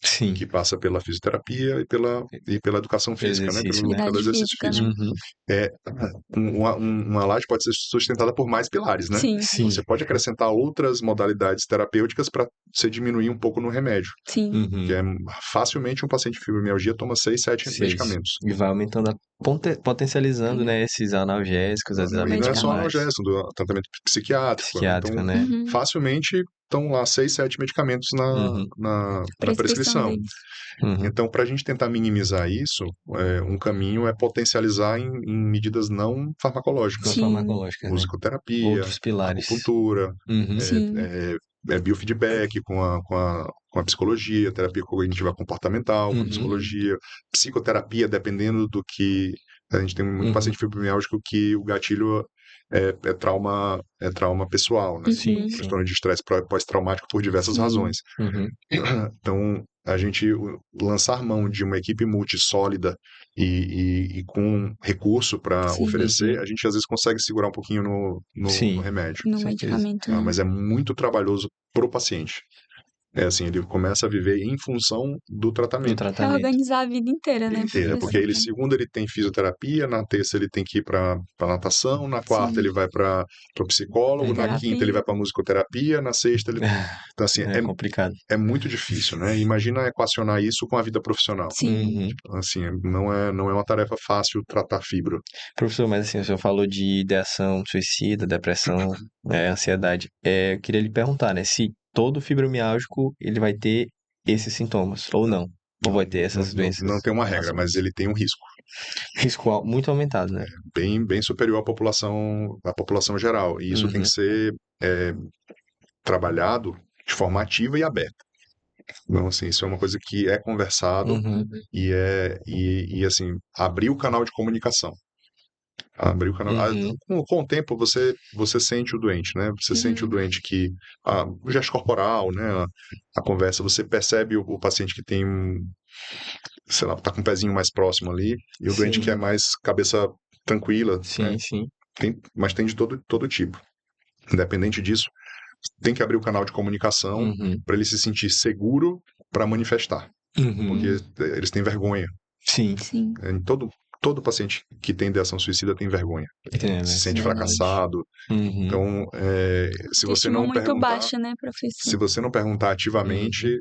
Sim. que passa pela fisioterapia e pela educação física, né? Exercício, né? Pelo atividade exercício física, né? físico. Uhum. É, uma laje pode ser sustentada por mais pilares, né? Sim, Sim. Você pode acrescentar outras modalidades terapêuticas para você diminuir um pouco no remédio, sim, que é Uhum. facilmente um paciente de fibromialgia toma 6, 7 6. medicamentos. E vai aumentando, potencializando, né? Esses analgésicos, às vezes E não é só medicamentos. analgésico, do tratamento psiquiátrico, né? psiquiátrico, Então, né? Uhum. facilmente estão lá 6, 7 medicamentos Uhum. na Prescrição prescrição. deles. Uhum. Então, para a gente tentar minimizar isso, um caminho é potencializar em medidas não farmacológicas. Não Sim, farmacológicas, né? Musicoterapia, Outros pilares. acupuntura, Uhum. sim, biofeedback com a psicologia, terapia cognitiva comportamental com a Uhum. psicologia, psicoterapia, dependendo do que. A gente tem muito Uhum. paciente fibromialgico que o gatilho é trauma pessoal, né? Sim, uhum, sim. Transtorno de estresse pós-traumático por diversas sim, razões. Uhum. Então, a gente lançar mão de uma equipe multi sólida e com recurso para sim, oferecer, Uhum. a gente às vezes consegue segurar um pouquinho no Sim, remédio. no certeza. medicamento, né? Mas é muito trabalhoso pro paciente. É assim, ele começa a viver em função do Do tratamento tratamento. Reorganizar a vida inteira, né, inteira, porque professor? ele segunda ele tem fisioterapia, na terça ele tem que ir para natação, na quarta Sim, ele vai para o psicólogo, na quinta ele terapia. vai para musicoterapia, na sexta ele Então, assim, É complicado. é muito difícil, né? Imagina equacionar isso com a vida profissional. Sim. Uhum. Assim, não é uma tarefa fácil tratar fibro. Professor, mas assim, o senhor falou de ideação suicida, depressão, ansiedade. Eu queria lhe perguntar, né, se todo fibromialgico ele vai ter esses sintomas, ou não? Ou vai ter essas doenças Não tem uma regra, mas relacionadas? ele tem um risco Risco muito aumentado, né? bem superior à população geral. E isso tem Uhum. que ser trabalhado de forma ativa e aberta. Então, assim, isso é uma coisa que é conversado Uhum. e assim, abrir o canal de comunicação. Abrir o canal. Uhum. Com o tempo, você sente o doente, né? Você sente o Uhum. doente que. O gesto corporal, né? A conversa, você percebe o paciente que tem sei lá, tá com o pezinho mais próximo ali, e o doente que é Sim, mais cabeça tranquila, né? sim, sim. Mas tem de todo tipo. Independente disso, tem que abrir o canal de comunicação Uhum. para ele se sentir seguro para manifestar, porque Uhum. eles têm vergonha. Sim, Sim. Todo paciente que tem ideação suicida tem vergonha, se sente Verdade. fracassado. Uhum. Então, se você Autoestima não muito perguntar, baixa, né, professor? se você não perguntar Uhum. ativamente,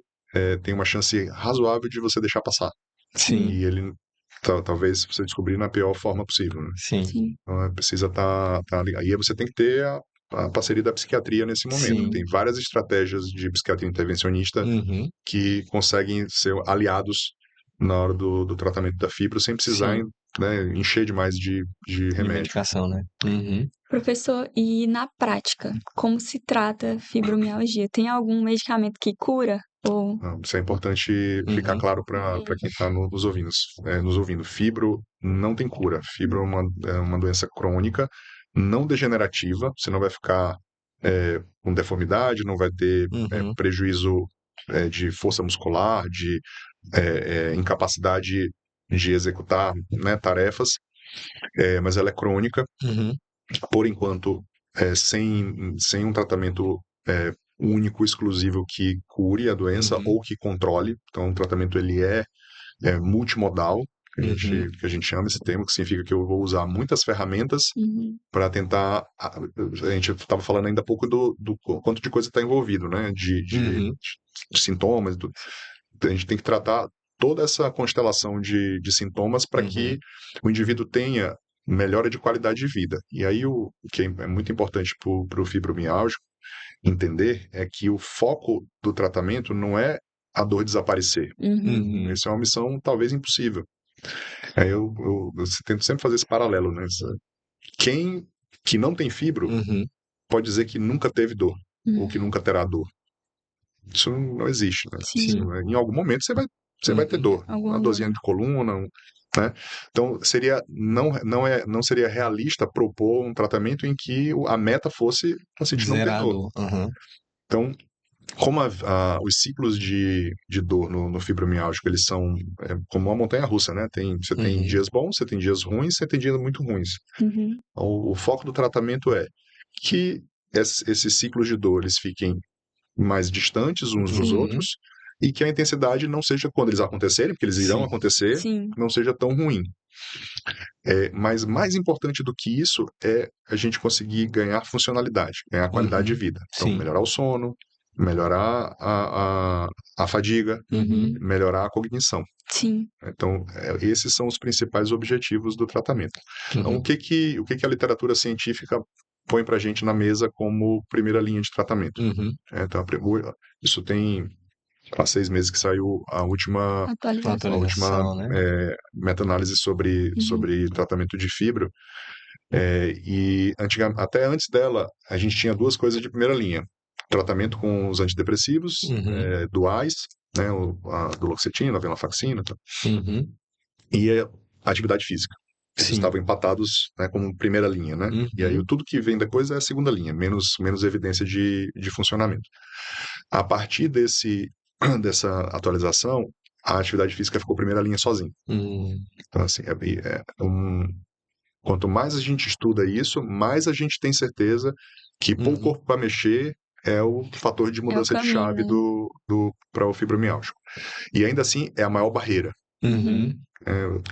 tem uma chance razoável de você deixar passar. Sim, Sim. E ele, talvez você descobrir na pior forma possível, né? sim, Sim. Então, precisa estar ligado. Aí você tem que ter a parceria da psiquiatria nesse momento. sim. Tem várias estratégias de psiquiatria intervencionista Uhum. que conseguem ser aliados na hora do tratamento da fibra sem precisar, Sim, né, encher demais de de remédio. medicação, né? Uhum. Professor, e na prática, como se trata fibromialgia? Tem algum medicamento que cura? Ou... Isso é importante ficar Uhum. claro para quem está nos ouvindo. Fibro não tem cura. Fibro é uma doença crônica, não degenerativa. Você não vai ficar com deformidade, não vai ter Uhum. prejuízo de força muscular, de incapacidade de executar, né, tarefas, mas ela é crônica. Uhum. Por enquanto, sem um tratamento único, exclusivo que cure a doença Uhum. ou que controle. Então, o tratamento ele é multimodal, Uhum. que a gente chama esse termo, que significa que eu vou usar muitas ferramentas Uhum. para tentar. A gente estava falando ainda há pouco do quanto de coisa está envolvido, né? Uhum. De sintomas. A gente tem que tratar toda essa constelação de sintomas para que Uhum. o indivíduo tenha melhora de qualidade de vida. E aí o que é muito importante para o fibromialgia entender é que o foco do tratamento não é a dor desaparecer. Uhum. Uhum. Essa é uma missão talvez impossível. Aí eu tento sempre fazer esse paralelo, né? Quem que não tem fibro Uhum. pode dizer que nunca teve dor ou que Uhum. nunca terá dor. Isso não existe, né? Sim. Em algum momento você vai ter Uhum. dor, uma Alguma dor, dorzinha né? de coluna, né? Então não seria realista propor um tratamento em que a meta fosse o paciente não ter dor. Zerado. Uhum. Então, como os ciclos de dor no fibromialgico, eles são como uma montanha-russa, né? Você tem Uhum. dias bons, você tem dias ruins, você tem dias muito ruins. Uhum. Então, o foco do tratamento é que esses ciclos de dor eles fiquem mais distantes uns dos Uhum. outros e que a intensidade não seja, quando eles acontecerem, porque eles irão Sim. acontecer, Sim. não seja tão ruim. Mas mais importante do que isso é a gente conseguir ganhar funcionalidade, ganhar qualidade de Uhum. vida. Então, Sim. melhorar o sono, melhorar a fadiga, Uhum. Uhum. melhorar a cognição. Sim. Então, esses são os principais objetivos do tratamento. Então, Uhum. o que a literatura científica põe para a gente na mesa como primeira linha de tratamento? Uhum. Então, isso tem há 6 meses que saiu a Atualização. última Atualização, né? meta-análise Uhum. sobre tratamento de fibro. Até antes dela, a gente tinha duas coisas de primeira linha: tratamento com os antidepressivos Uhum. duais, né, a duloxetina, a venlafaxina, Uhum. e a atividade física. Esses Sim. estavam empatados, né, como primeira linha, né? E aí Uhum. tudo que vem depois é a segunda linha, menos evidência de funcionamento. A partir dessa atualização, a atividade física ficou primeira linha sozinho. Uhum. Então, assim, quanto mais a gente estuda isso, mais a gente tem certeza que pôr o Uhum. corpo para mexer é o fator de É o mudança de caminho, chave né? para o fibromialgia. E ainda assim, é a maior barreira. Uhum.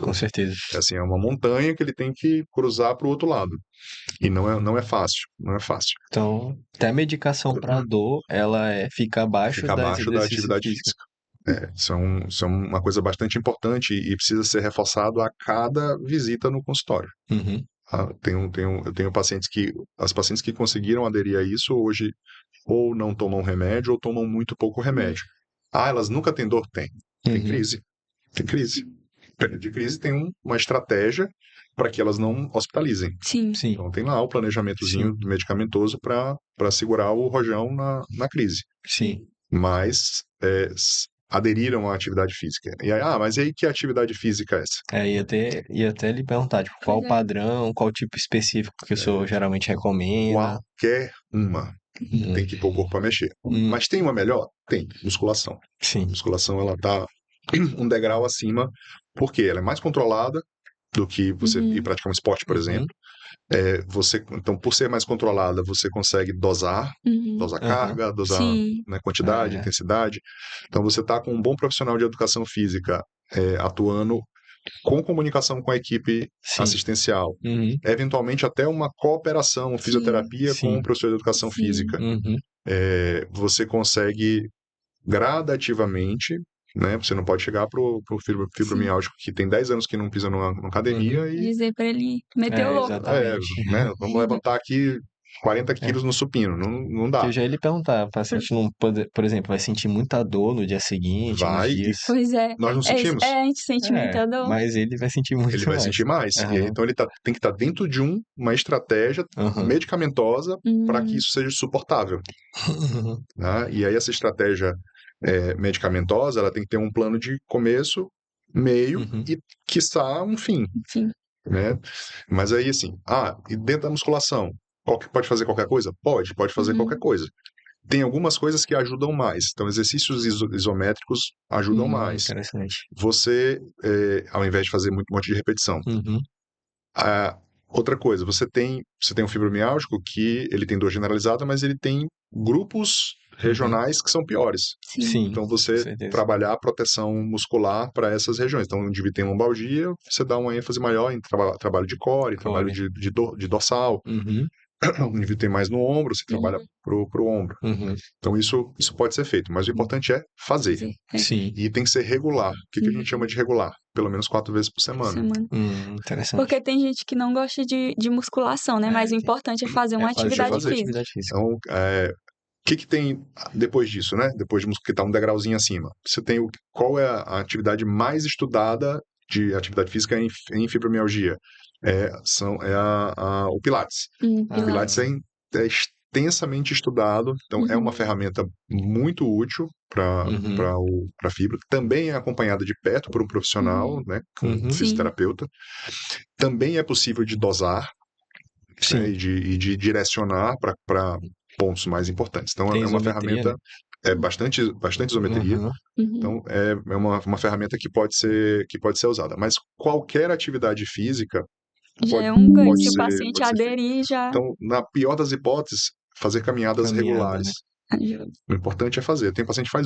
Com certeza. Assim, é uma montanha que ele tem que cruzar para o outro lado. E não é fácil, não é fácil. Então, até a medicação para dor, fica abaixo Fica das abaixo da exercício atividade físico. física. Isso é uma coisa bastante importante e precisa ser reforçado a cada visita no consultório. Uhum. Eu tenho as pacientes que conseguiram aderir a isso hoje ou não tomam remédio ou tomam muito pouco remédio. Elas nunca têm dor? Tem. Tem Uhum. crise. Tem crise. De crise tem uma estratégia para que elas não hospitalizem. Sim. Sim, Então tem lá o planejamentozinho medicamentoso para segurar o rojão na crise. sim. Mas aderiram à atividade física. E aí, mas e aí que atividade física é essa? Ia até lhe perguntar, tipo, qual o Pois é. padrão, qual tipo específico que o senhor geralmente recomenda. Qualquer uma tem que pôr o corpo para mexer. Mas tem uma melhor? Tem. Musculação. A Sim. musculação, ela tá um degrau acima, porque ela é mais controlada do que você ir praticar um esporte, por exemplo. Então, por ser mais controlada, você consegue dosar carga, dosar Sim. quantidade, intensidade. Então, você está com um bom profissional de educação física atuando com comunicação com a equipe Sim. assistencial. Uhum. Eventualmente, até uma cooperação, fisioterapia com Sim. o professor de educação Sim. física. Uhum. Você consegue gradativamente, né? Você não pode chegar pro fibromialgico que tem 10 anos que não pisa numa academia e Dizer pra ele meter o louco. Exatamente. vamos levantar aqui 40 quilos no supino. Não Que dá. eu já ia lhe perguntar, o paciente não pode, por exemplo, vai sentir muita dor no dia seguinte, nos Vai e dias. Pois é. nós não sentimos. A gente sente muita dor. Mas ele vai sentir muito Ele vai mais. sentir mais. E aí, então ele tem que estar dentro de uma estratégia Aham. medicamentosa para que isso seja suportável. Né? E aí essa estratégia medicamentosa, ela tem que ter um plano de começo, meio e, quiçá, um fim. Sim. Né? Mas aí, assim, e dentro da musculação, pode fazer qualquer coisa? Pode fazer qualquer coisa. Tem algumas coisas que ajudam mais. Então, exercícios isométricos ajudam mais. Interessante. Você, ao invés de fazer muito monte de repetição. Outra coisa, você tem um fibromialgico que ele tem dor generalizada, mas ele tem grupos regionais que são piores. Sim. Então, com você certeza. trabalhar a proteção muscular para essas regiões. Então, onde tem lombalgia, você dá uma ênfase maior em trabalho de core, trabalho de dorsal. Uhum. Onde tem mais no ombro, você trabalha pro ombro. Uhum. Então, isso pode ser feito, mas o importante é fazer. Sim. E tem que ser regular. O que a gente chama de regular? Pelo menos 4 vezes por semana. Interessante. Porque tem gente que não gosta de musculação, né? Mas o importante é fazer uma atividade física. Então, o que tem depois disso, né? Depois de que tá um degrauzinho acima. Você tem qual é a atividade mais estudada de atividade física em fibromialgia? O Pilates. O Pilates é extensamente estudado, então é uma ferramenta muito útil para a fibra. Também é acompanhada de perto por um profissional, né, com um fisioterapeuta. Também é possível de dosar, né, e de direcionar para pontos mais importantes. Então, Tem é uma isometria, ferramenta, bastante isometria. Então, é uma ferramenta que pode ser usada. Mas qualquer atividade física já é um ganho. pode Se o ser- paciente pode ser feita. aderir, já Então, na pior das hipóteses, fazer caminhadas regulares. né? ajuda. O importante é fazer. Tem paciente que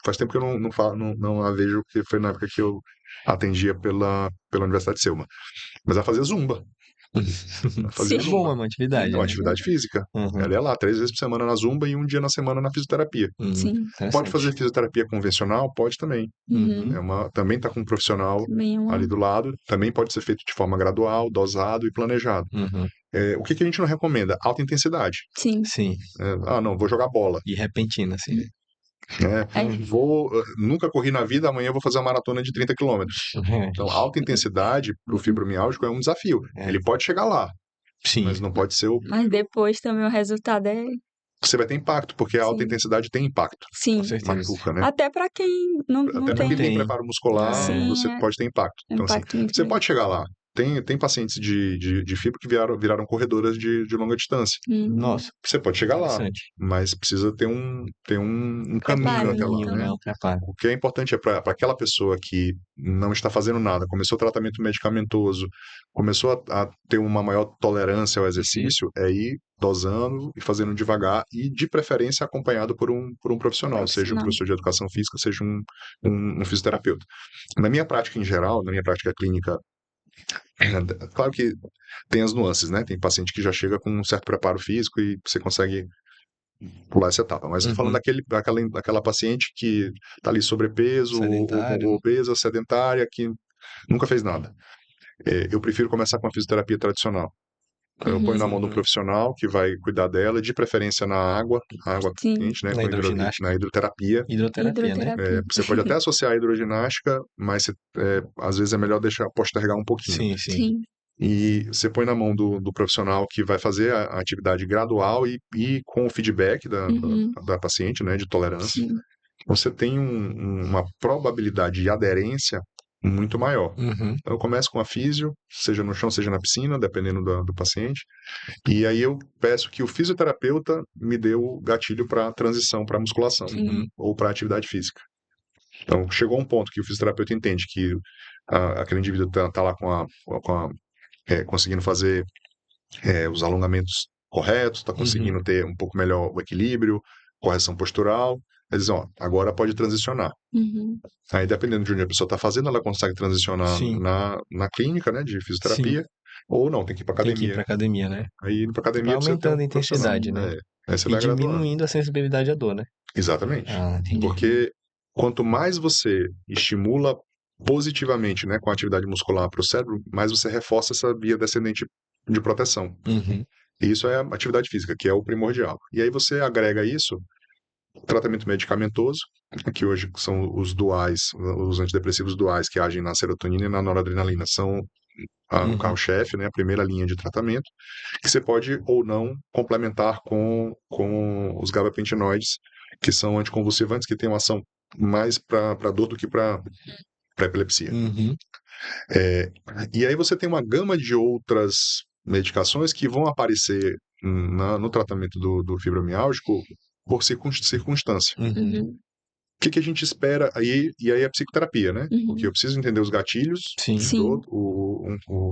faz tempo que eu não a vejo, que foi na época que eu atendia pela Universidade de Selma. Mas ela fazia zumba. É bom, é uma atividade. É uma né? atividade física. Ela ia lá 3 vezes por semana na zumba e um dia na semana na fisioterapia. Sim. Pode fazer fisioterapia convencional? Pode também. Também está com um profissional ali do lado. Também pode ser feito de forma gradual, dosado e planejado. O que a gente não recomenda? Alta intensidade. Sim. Não, vou jogar bola. E repentina, assim. né? Nunca corri na vida, amanhã eu vou fazer uma maratona de 30 quilômetros. Então, alta intensidade para o fibromialgico é um desafio. Ele pode chegar lá, Sim. mas não pode ser Mas depois também o resultado é. Você vai ter impacto, porque a alta intensidade tem impacto. Sim. Com certeza. Machuca, né? Até pra quem não Até para tem. quem tem preparo muscular, Sim, você pode ter impacto. Então, assim, impacto muito você grande. pode chegar lá. tem pacientes de fibro que viraram corredoras de longa distância. Nossa, Você pode chegar lá, interessante. mas precisa ter um caminho Preparo, até lá, Caminho, né? né? O preparo. O que é importante é para aquela pessoa que não está fazendo nada, começou o tratamento medicamentoso, começou a ter uma maior tolerância ao exercício, é ir dosando e fazendo devagar e, de preferência, acompanhado por um profissional, seja um professor de educação física, seja um fisioterapeuta. Na minha prática em geral, na minha prática clínica, claro que tem as nuances, né? Tem paciente que já chega com um certo preparo físico e você consegue pular essa etapa. Mas eu tô falando daquela paciente que está ali sobrepeso, Sedentário, ou né? obesa, sedentária, que nunca fez nada. Eu prefiro começar com a fisioterapia tradicional. Eu ponho na mão de um Sim. profissional que vai cuidar dela, de preferência na água Sim. quente, né? Na Na hidroginástica. hidroterapia. Hidroterapia, né? Hidroterapia. Você pode até associar a hidroginástica, mas às vezes é melhor postergar um pouquinho. Sim. Sim. E você põe na mão do profissional que vai fazer a atividade gradual e com o feedback da paciente, né, de tolerância. Sim. Você tem uma probabilidade de aderência muito maior. Uhum. Então, eu começo com a físio, seja no chão, seja na piscina, dependendo do paciente. E aí eu peço que o fisioterapeuta me dê o gatilho para transição para musculação Uhum. ou para atividade física. Então, chegou um ponto que o fisioterapeuta entende que aquele indivíduo está lá conseguindo fazer os alongamentos corretos, está conseguindo ter um pouco melhor o equilíbrio, correção postural. Eles dizem, ó, agora pode transicionar. Uhum. Aí, dependendo de onde a pessoa está fazendo, ela consegue transicionar Sim. na clínica, né, de fisioterapia, ou não, tem que ir para Tem que ir academia. pra academia, né? Aí, indo para Vai academia, precisa ter aumentando um a profissional. intensidade, né? Aí você E vai graduando. diminuindo a sensibilidade à dor, né? Exatamente. Ah, entendi. Porque quanto mais você estimula positivamente, né, com a atividade muscular para o cérebro, mais você reforça essa via descendente de proteção. Uhum. E isso é a atividade física, que é o primordial. E aí você agrega isso, tratamento medicamentoso, que hoje são os duais, os antidepressivos duais que agem na serotonina e na noradrenalina, são o carro-chefe, né, a primeira linha de tratamento, que você pode ou não complementar com os gabapentinoides, que são anticonvulsivantes, que têm uma ação mais para dor do que para epilepsia. Uhum. E aí você tem uma gama de outras medicações que vão aparecer no tratamento do fibromialgico por circunstância. Uhum. O que a gente espera aí? E aí é a psicoterapia, né? Porque eu preciso entender os gatilhos. Sim. Sim.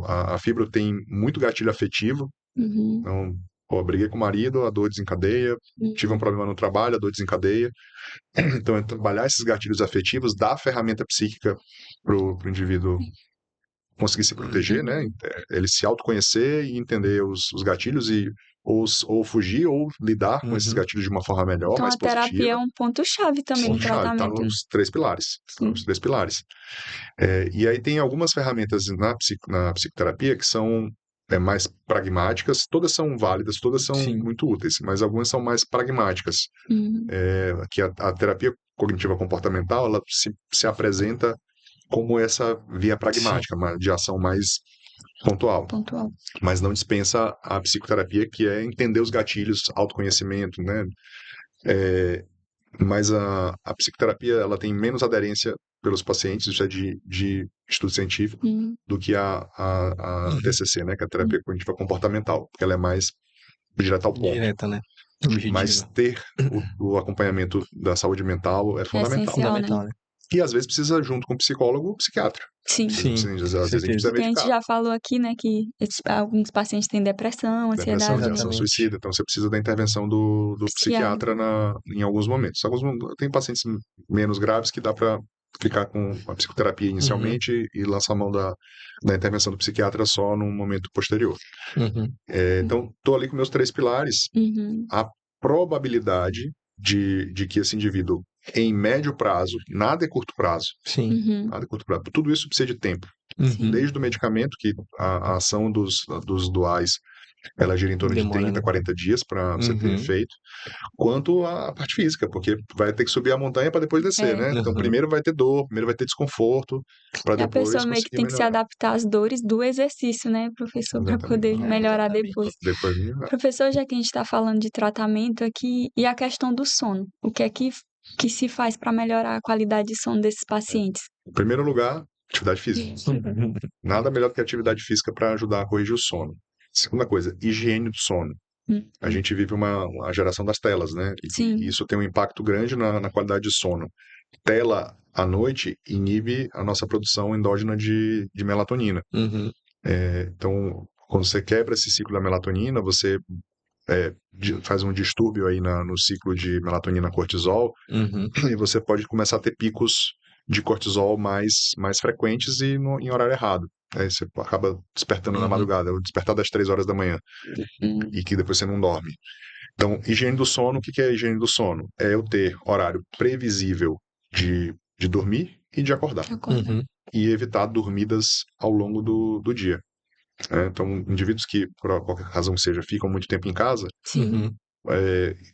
A fibro tem muito gatilho afetivo. Uhum. Então, pô, briguei com o marido, a dor desencadeia. Tive um problema no trabalho, a dor desencadeia. Então, é trabalhar esses gatilhos afetivos, dar a ferramenta psíquica pro indivíduo conseguir se proteger, né? Ele se autoconhecer e entender os gatilhos e ou fugir ou lidar com esses gatilhos de uma forma melhor, Então, mais a terapia positiva. é um ponto-chave também no Ponto-chave, tá tratamento. nos 3 pilares. Tá nos 3 pilares. E aí tem algumas ferramentas na psicoterapia que são mais pragmáticas, todas são válidas, todas são Sim. muito úteis, mas algumas são mais pragmáticas. Uhum. Que a terapia cognitiva comportamental, ela se apresenta como essa via pragmática, de ação mais pontual. Pontual. Mas não dispensa a psicoterapia, que é entender os gatilhos, autoconhecimento, né? Mas a psicoterapia, ela tem menos aderência pelos pacientes, isso é de estudo científico, do que a TCC, né? Que é a terapia cognitiva comportamental, porque ela é mais direta ao ponto. Direta, né? Mas Objetiva. ter o acompanhamento da saúde mental é fundamental. essencial, né? Fundamental, né? E às vezes precisa, junto com o psicólogo, o psiquiatra. Sim. Sim, Às vezes a gente certeza. precisa Porque a gente medicar. já falou aqui, né, que alguns pacientes têm depressão, Depressão, ansiedade. ideação Exatamente. suicida. Então você precisa da intervenção do psiquiatra em alguns momentos. Tem pacientes menos graves que dá para ficar com a psicoterapia inicialmente e lançar a mão da intervenção do psiquiatra só num momento posterior. Uhum. Então, estou ali com meus 3 pilares. Uhum. A probabilidade de que esse indivíduo, em médio prazo, nada é curto prazo, Sim. Uhum. nada é curto prazo, tudo isso precisa de tempo. Uhum. Desde o medicamento, que a ação dos duais, ela gira em torno de Demora, 30, né? 40 dias para você ter efeito, quanto a parte física, porque vai ter que subir a montanha para depois descer, né? Então, primeiro vai ter dor, primeiro vai ter desconforto, para E a depois pessoa meio que conseguir tem que se melhorar. adaptar às dores do exercício, né, professor, para Exatamente. poder melhorar Exatamente. depois. Depois melhorar. Professor, já que a gente está falando de tratamento aqui, e a questão do sono, o que é que se faz para melhorar a qualidade de sono desses pacientes? Em primeiro lugar, atividade física. Nada melhor do que atividade física para ajudar a corrigir o sono. Segunda coisa, higiene do sono. A gente vive a geração das telas, né? Sim. E isso tem um impacto grande na qualidade de sono. Tela à noite inibe a nossa produção endógena de melatonina. Uhum. Então, quando você quebra esse ciclo da melatonina, você faz um distúrbio aí no ciclo de melatonina-cortisol, Uhum. e você pode começar a ter picos de cortisol mais frequentes e em horário errado. Aí você acaba despertando na Uhum. madrugada, ou despertar das 3 horas da manhã, e que depois você não dorme. Então, higiene do sono, o que é a higiene do sono? É eu ter horário previsível de dormir e de acordar. Uhum. E evitar dormidas ao longo do dia. Então, indivíduos que, por qualquer razão que seja, ficam muito tempo em casa, Sim. Uhum.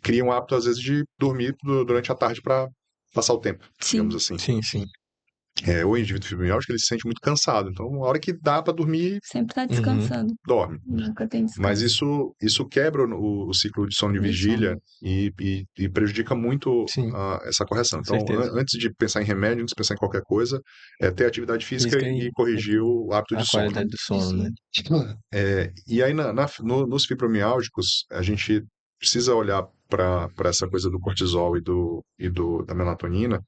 criam o hábito, às vezes, de dormir durante a tarde para passar o tempo, digamos Sim. assim. Sim, sim. O indivíduo fibromialgico, ele se sente muito cansado. Então, a hora que dá para dormir, Sempre tá descansando. dorme. Nunca tem Mas descanso. isso quebra o ciclo de sono de De vigília sono. e prejudica muito Sim, essa correção. com Então, certeza. antes de pensar em remédio, antes de pensar em qualquer coisa, é ter atividade física Física e e corrigir o hábito a de sono. qualidade do sono, né? E aí, nos fibromialgicos, a gente precisa olhar para essa coisa do cortisol da melatonina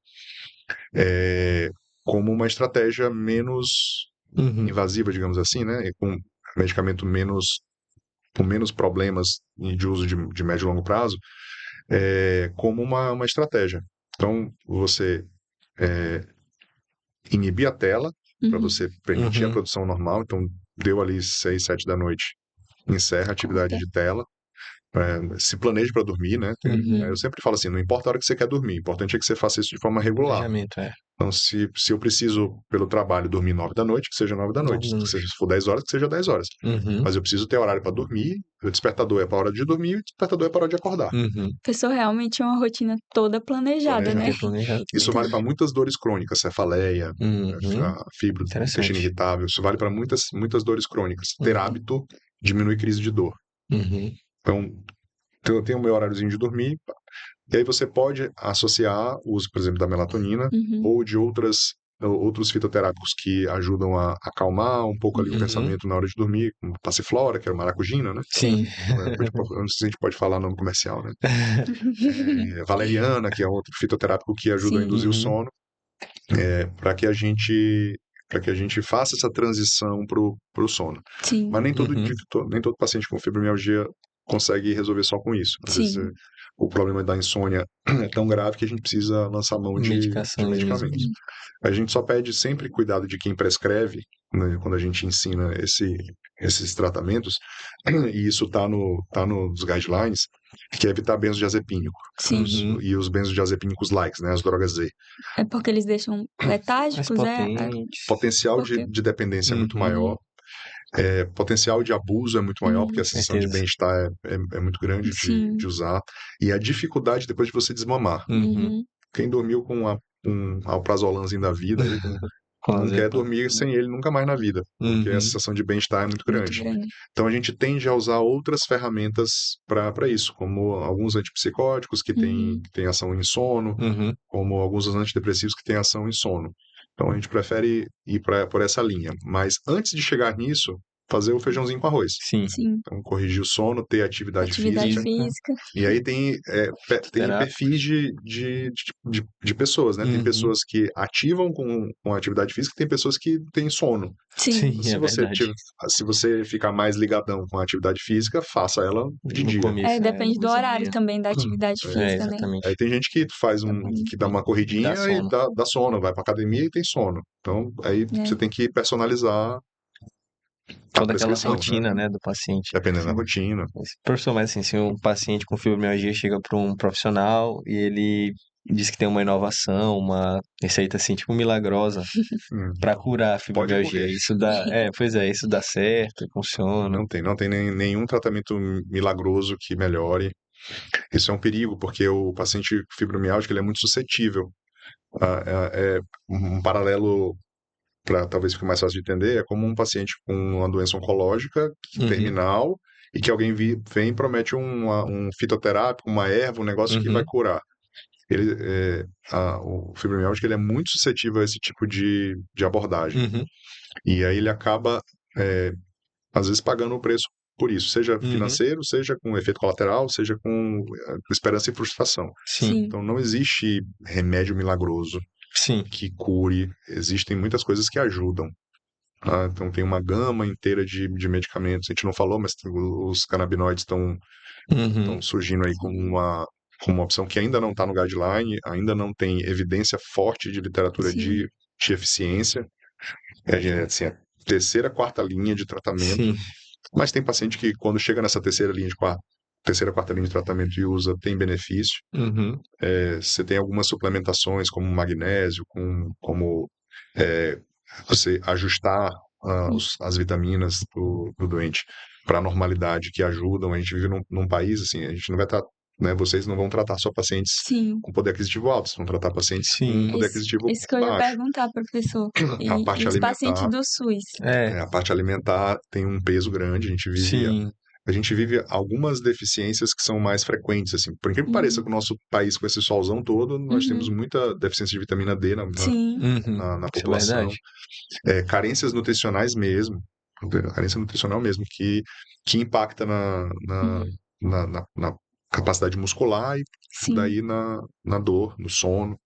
como uma estratégia menos Uhum. invasiva, digamos assim, né? E com medicamento com menos problemas de uso de médio e longo prazo, como uma estratégia. Então, você inibir a tela para você permitir a Uhum. produção normal. Então, deu ali 6, 7 da noite, encerra a atividade de tela. Se planeje para dormir, né? Uhum. Eu sempre falo assim, não importa a hora que você quer dormir, o importante é que você faça isso de forma regular. Planejamento, Então, se eu preciso, pelo trabalho, dormir 9 da noite, que seja 9 da noite. Se for 10 horas, que seja 10 horas. Uhum. Mas eu preciso ter horário para dormir, o despertador é para a hora de dormir e o despertador é para a hora de acordar. Uhum. A pessoa realmente é uma rotina toda planejada, Tem né? que planejar. Isso vale para muitas dores crônicas, cefaleia, Uhum. a fibro, intestino Interessante. irritável. Isso vale para muitas dores crônicas. Ter Uhum. hábito diminui crise de dor. Uhum. Então, eu tenho o meu horáriozinho de dormir, e aí você pode associar o uso, por exemplo, da melatonina ou de outros fitoterápicos que ajudam a acalmar um pouco ali o Uhum. pensamento na hora de dormir, como passiflora, que é o maracujina, né? Sim. Eu não sei se a gente pode falar nome comercial, né? Valeriana, que é outro fitoterápico que ajuda a Sim. induzir o Uhum. sono, para que a gente faça essa transição para o sono. Sim. Mas nem Uhum. nem todo paciente com fibromialgia consegue resolver só com isso. Às vezes Sim. o problema da insônia é tão grave que a gente precisa lançar mão de Medicações mesmo. medicamentos. A gente só pede sempre cuidado de quem prescreve, né, quando a gente ensina esses tratamentos, e isso está nos guidelines, que é evitar benzodiazepínico. Sim. Uhum. E os benzodiazepínicos likes, né, as drogas Z. É porque eles deixam Mais letárgicos, potentes. Potencial Porque- de dependência é muito Uhum. maior. Potencial de abuso é muito maior, porque a sensação de Certeza. bem-estar é muito grande Sim. de usar. E a dificuldade depois de você desmamar. Uhum. Quem dormiu com um alprazolamzinho da vida, aí, não quer dormir sem ele nunca mais na vida, porque a Uhum. sensação de bem-estar é muito Muito grande. grande. Então a gente tende a usar outras ferramentas para isso, como alguns antipsicóticos que têm ação em sono, Uhum. como alguns antidepressivos que têm ação em sono. Então a gente prefere ir por essa linha. Mas antes de chegar nisso, fazer o feijãozinho com arroz. Sim. Sim. Então, corrigir o sono, ter atividade Atividade física. física. E aí tem Terapia. perfis de pessoas, né? Tem Uhum. pessoas que ativam com atividade física, tem pessoas que têm sono. Sim. Sim, é verdade. Se você ficar mais ligadão com a atividade física, faça ela de No dia. começo, Depende do depois horário amanhã. também da atividade física, né? Exatamente. Aí tem gente que faz Depende. que dá uma Dá corridinha e sono. dá sono, vai pra academia e tem sono. Então, aí você tem que personalizar a Toda aquela prescrição, né? rotina, né, do paciente. Dependendo da Sim. rotina. Professor, mas assim, se um paciente com fibromialgia chega para um profissional e ele diz que tem uma inovação, uma receita assim, tipo milagrosa Hum, para curar a Pode fibromialgia, correr. isso dá, isso dá certo, funciona. Não tem nenhum tratamento milagroso que melhore. Isso é um perigo, porque o paciente fibromialgico ele é muito suscetível. É um paralelo para talvez fique mais fácil de entender, é como um paciente com uma doença oncológica Uhum. terminal e que alguém vem e promete um fitoterápico, uma erva, um negócio que vai Uhum. curar. o fibromialgia ele é muito suscetível a esse tipo de abordagem. Uhum. E aí ele acaba, às vezes, pagando o preço por isso, seja financeiro, seja com efeito colateral, seja com esperança e frustração. Sim, Sim. Então, não existe remédio milagroso sim. que cure, existem muitas coisas que ajudam. Tá? Então, tem uma gama inteira de medicamentos. A gente não falou, mas os canabinoides estão Uhum. surgindo aí como uma opção que ainda não está no guideline, ainda não tem evidência forte de literatura Sim. de eficiência. Assim, a terceira, quarta linha de tratamento. Sim. Mas tem paciente que, quando chega nessa terceira, quarta linha de tratamento e usa, tem benefício. Uhum. Você tem algumas suplementações, como magnésio, como você ajustar as vitaminas do doente para a normalidade, que ajudam. A gente vive num país, assim, a gente não vai estar, né, vocês não vão tratar só pacientes Sim. com poder aquisitivo alto, vocês vão tratar pacientes com Sim. poder aquisitivo Isso que eu ia baixo. perguntar, professor. A E parte os pacientes alimentar, do SUS. a parte alimentar tem um peso grande, Sim. a gente vive algumas deficiências que são mais frequentes, assim. Por incrível que pareça, Uhum. com o nosso país, com esse solzão todo, nós temos Uhum. muita deficiência de vitamina D Sim. Uhum. na Isso é população. verdade. Carências nutricionais mesmo, carência nutricional mesmo, que impacta Uhum. na capacidade muscular e Sim. daí na dor, no sono.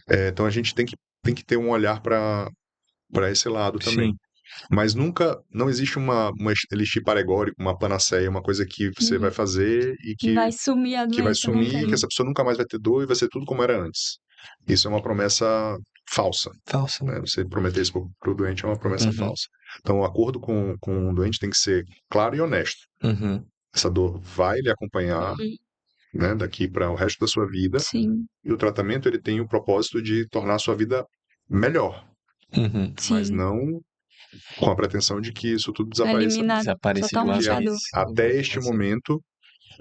Então a gente tem que ter um olhar para esse lado também. Sim. Mas não existe uma elixir paregórico, uma panaceia, uma coisa que você vai Uhum. fazer e E vai sumir a que vai doença, né, sumir, que Karen? essa pessoa nunca mais vai ter dor e vai ser tudo como era antes. Isso é uma promessa falsa, Falso. né? Você prometer isso pro doente é uma promessa Uhum. falsa. Então, o acordo com o doente tem que ser claro e honesto. Uhum. Essa dor vai lhe acompanhar, Uhum. né, daqui para o resto da sua vida, Sim. e o tratamento ele tem o propósito de tornar a sua vida melhor, Uhum. mas Sim. não com a pretensão de que isso tudo desapareça. Eliminar Desaparecer de uma totalmente a Porque dor. vez. até este momento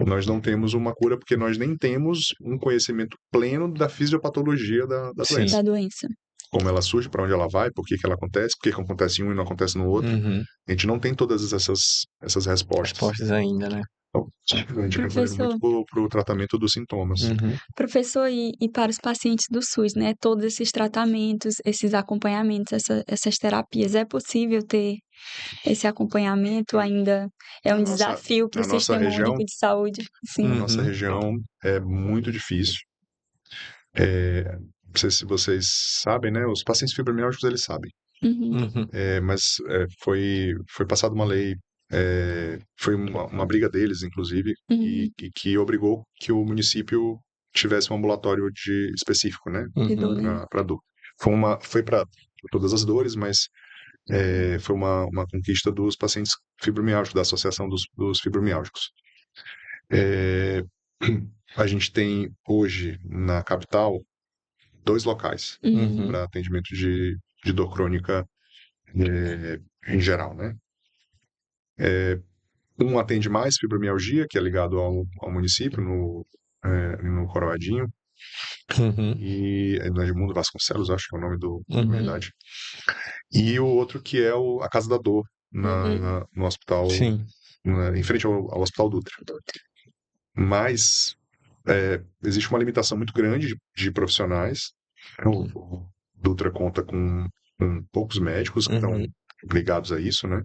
nós não temos uma cura, porque nós nem temos um conhecimento pleno da fisiopatologia da Sim. doença. Da doença. Como ela surge, para onde ela vai, por que ela acontece, por que acontece em um e não acontece no outro. Uhum. A gente não tem todas essas respostas. Respostas ainda, né? Então, a gente recorre muito Professor, para o tratamento dos sintomas. Uhum. professor, e para os pacientes do SUS, né? Todos esses tratamentos, esses acompanhamentos, essas terapias, é possível ter esse acompanhamento? Ainda é um desafio para o Na nossa Sistema região, Único de Saúde? Sim. na nossa Uhum. região é muito difícil. Não sei se vocês sabem, né? Os pacientes fibromialgicos, eles sabem. Uhum. Uhum. Mas foi passada uma lei, foi uma briga deles, inclusive, Uhum. e que obrigou que o município tivesse um ambulatório específico, né, De dor, Uhum. né? para dor. Foi para todas as dores, mas foi uma conquista dos pacientes fibromialgicos, da Associação dos Fibromialgicos. A gente tem hoje na capital 2 locais Uhum. para atendimento de dor crônica em geral, né? Um atende mais fibromialgia, que é ligado ao município, no Coroadinho, Uhum. e no Edmundo Vasconcelos, acho que é o nome da Uhum. unidade. E o outro que é a Casa da Dor, no hospital, Sim. em frente ao Hospital Dutra. Mas existe uma limitação muito grande de profissionais. O Dutra conta com poucos médicos que estão Uhum. ligados a isso, né?